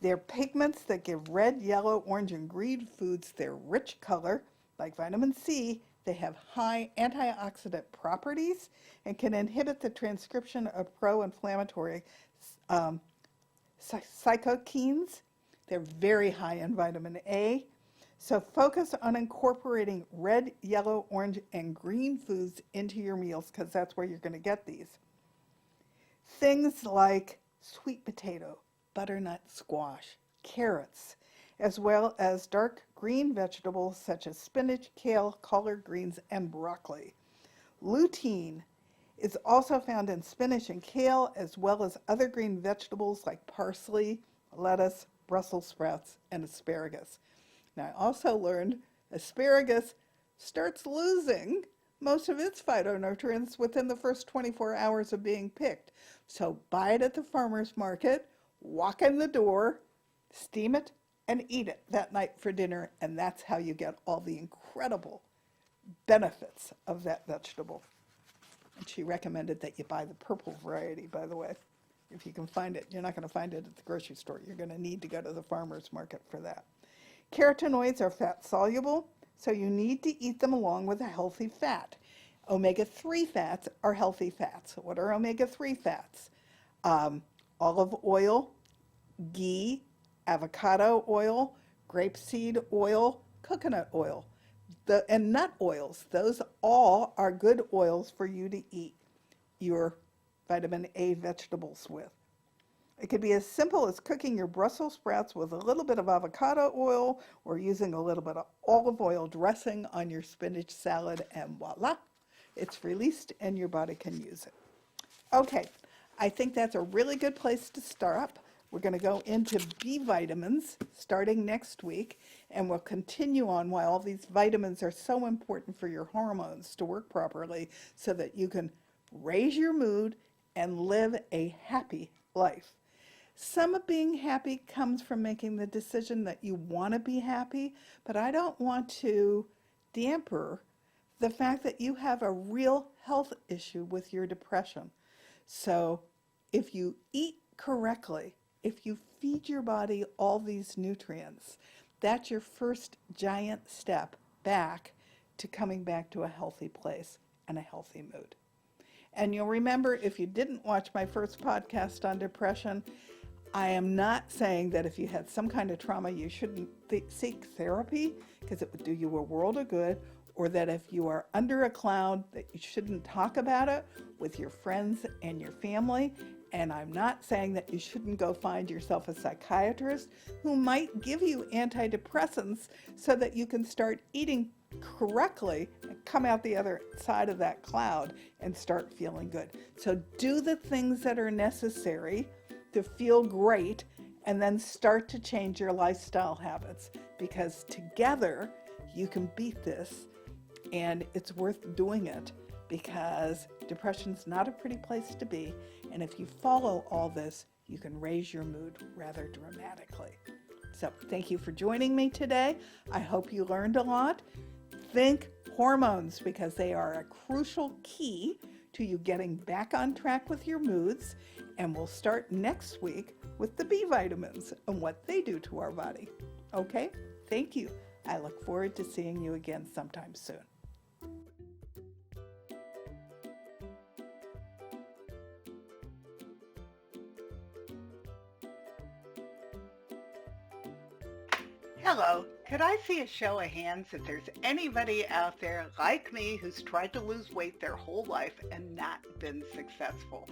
They're pigments that give red, yellow, orange, and green foods their rich color. Like vitamin C, they have high antioxidant properties and can inhibit the transcription of pro-inflammatory cytokines. They're very high in vitamin A. So focus on incorporating red, yellow, orange, and green foods into your meals because that's where you're going to get these. Things like sweet potato, butternut squash, carrots, as well as dark green vegetables such as spinach, kale, collard greens, and broccoli. Lutein is also found in spinach and kale, as well as other green vegetables like parsley, lettuce, Brussels sprouts, and asparagus. Now, I also learned asparagus starts losing most of its phytonutrients within the first 24 hours of being picked. So buy it at the farmer's market, walk in the door, steam it, and eat it that night for dinner, and that's how you get all the incredible benefits of that vegetable. And she recommended that you buy the purple variety, by the way, if you can find it. You're not going to find it at the grocery store. You're going to need to go to the farmer's market for that. Carotenoids are fat soluble, so you need to eat them along with a healthy fat. Omega-3 fats are healthy fats. What are omega-3 fats? Olive oil, ghee, avocado oil, grapeseed oil, coconut oil, and nut oils. Those all are good oils for you to eat your vitamin A vegetables with. It could be as simple as cooking your Brussels sprouts with a little bit of avocado oil or using a little bit of olive oil dressing on your spinach salad, and voila, it's released and your body can use it. Okay, I think that's a really good place to start. We're going to go into B vitamins starting next week, and we'll continue on why all these vitamins are so important for your hormones to work properly so that you can raise your mood and live a happy life. Some of being happy comes from making the decision that you want to be happy, but I don't want to damper the fact that you have a real health issue with your depression. So if you eat correctly, if you feed your body all these nutrients, that's your first giant step back to coming back to a healthy place and a healthy mood. And you'll remember, if you didn't watch my first podcast on depression, I am not saying that if you had some kind of trauma, you shouldn't seek therapy because it would do you a world of good, or that if you are under a cloud, that you shouldn't talk about it with your friends and your family. And I'm not saying that you shouldn't go find yourself a psychiatrist who might give you antidepressants so that you can start eating correctly and come out the other side of that cloud and start feeling good. So do the things that are necessary to feel great, and then start to change your lifestyle habits, because together you can beat this, and it's worth doing it, because depression's not a pretty place to be, and if you follow all this, you can raise your mood rather dramatically. So thank you for joining me today. I hope you learned a lot. Think hormones, because they are a crucial key to you getting back on track with your moods. And we'll start next week with the B vitamins and what they do to our body. Okay? Thank you. I look forward to seeing you again sometime soon. Hello. Could I see a show of hands if there's anybody out there like me who's tried to lose weight their whole life and not been successful?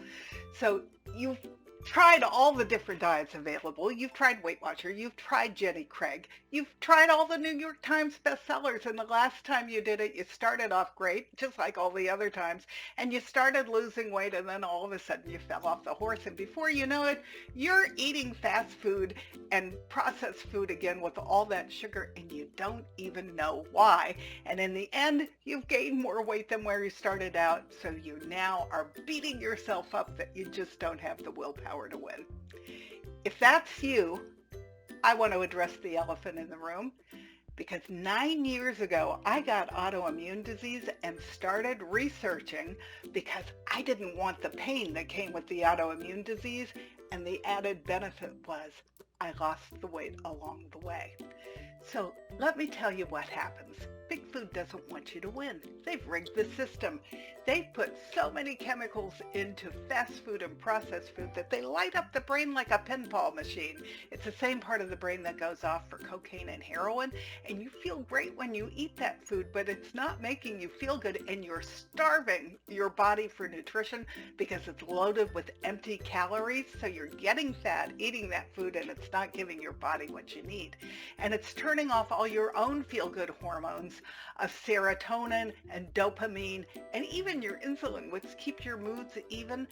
So you've tried all the different diets available. You've tried Weight Watcher. You've tried Jenny Craig. You've tried all the New York Times bestsellers. And the last time you did it, you started off great, just like all the other times. And you started losing weight, and then all of a sudden you fell off the horse. And before you know it, you're eating fast food and processed food again with all that sugar, and you don't even know why. And in the end, you've gained more weight than where you started out. So you now are beating yourself up that you just don't have the willpower to win. If that's you, I want to address the elephant in the room, because 9 years ago, I got autoimmune disease and started researching because I didn't want the pain that came with the autoimmune disease, and the added benefit was I lost the weight along the way. So let me tell you what happens. Big Food doesn't want you to win. They've rigged the system. They've put so many chemicals into fast food and processed food that they light up the brain like a pinball machine. It's the same part of the brain that goes off for cocaine and heroin, and you feel great when you eat that food, but it's not making you feel good, and you're starving your body for nutrition because it's loaded with empty calories, so you're getting fat eating that food, and it's not giving your body what you need. And it's turning off all your own feel-good hormones of serotonin and dopamine and even your insulin, which keeps your moods even,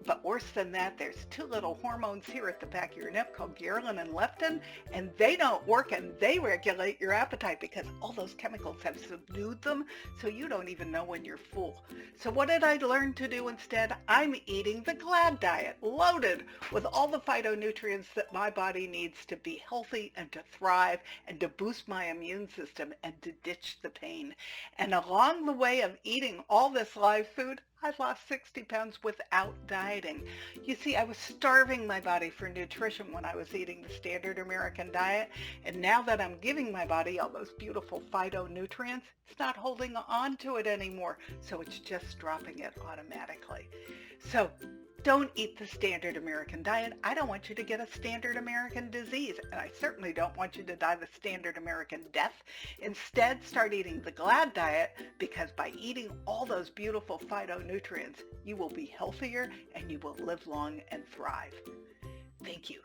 But worse than that, there's two little hormones here at the back of your neck called ghrelin and leptin, and they don't work, and they regulate your appetite because all those chemicals have subdued them, so you don't even know when you're full. So what did I learn to do instead? I'm eating the GLAD diet, loaded with all the phytonutrients that my body needs to be healthy and to thrive and to boost my immune system and to ditch the pain. And along the way of eating all this live food, I lost 60 pounds without dieting. You see, I was starving my body for nutrition when I was eating the standard American diet, and now that I'm giving my body all those beautiful phytonutrients, it's not holding on to it anymore, so it's just dropping it automatically. So don't eat the standard American diet. I don't want you to get a standard American disease, and I certainly don't want you to die the standard American death. Instead, start eating the GLAD diet, because by eating all those beautiful phytonutrients, you will be healthier and you will live long and thrive. Thank you.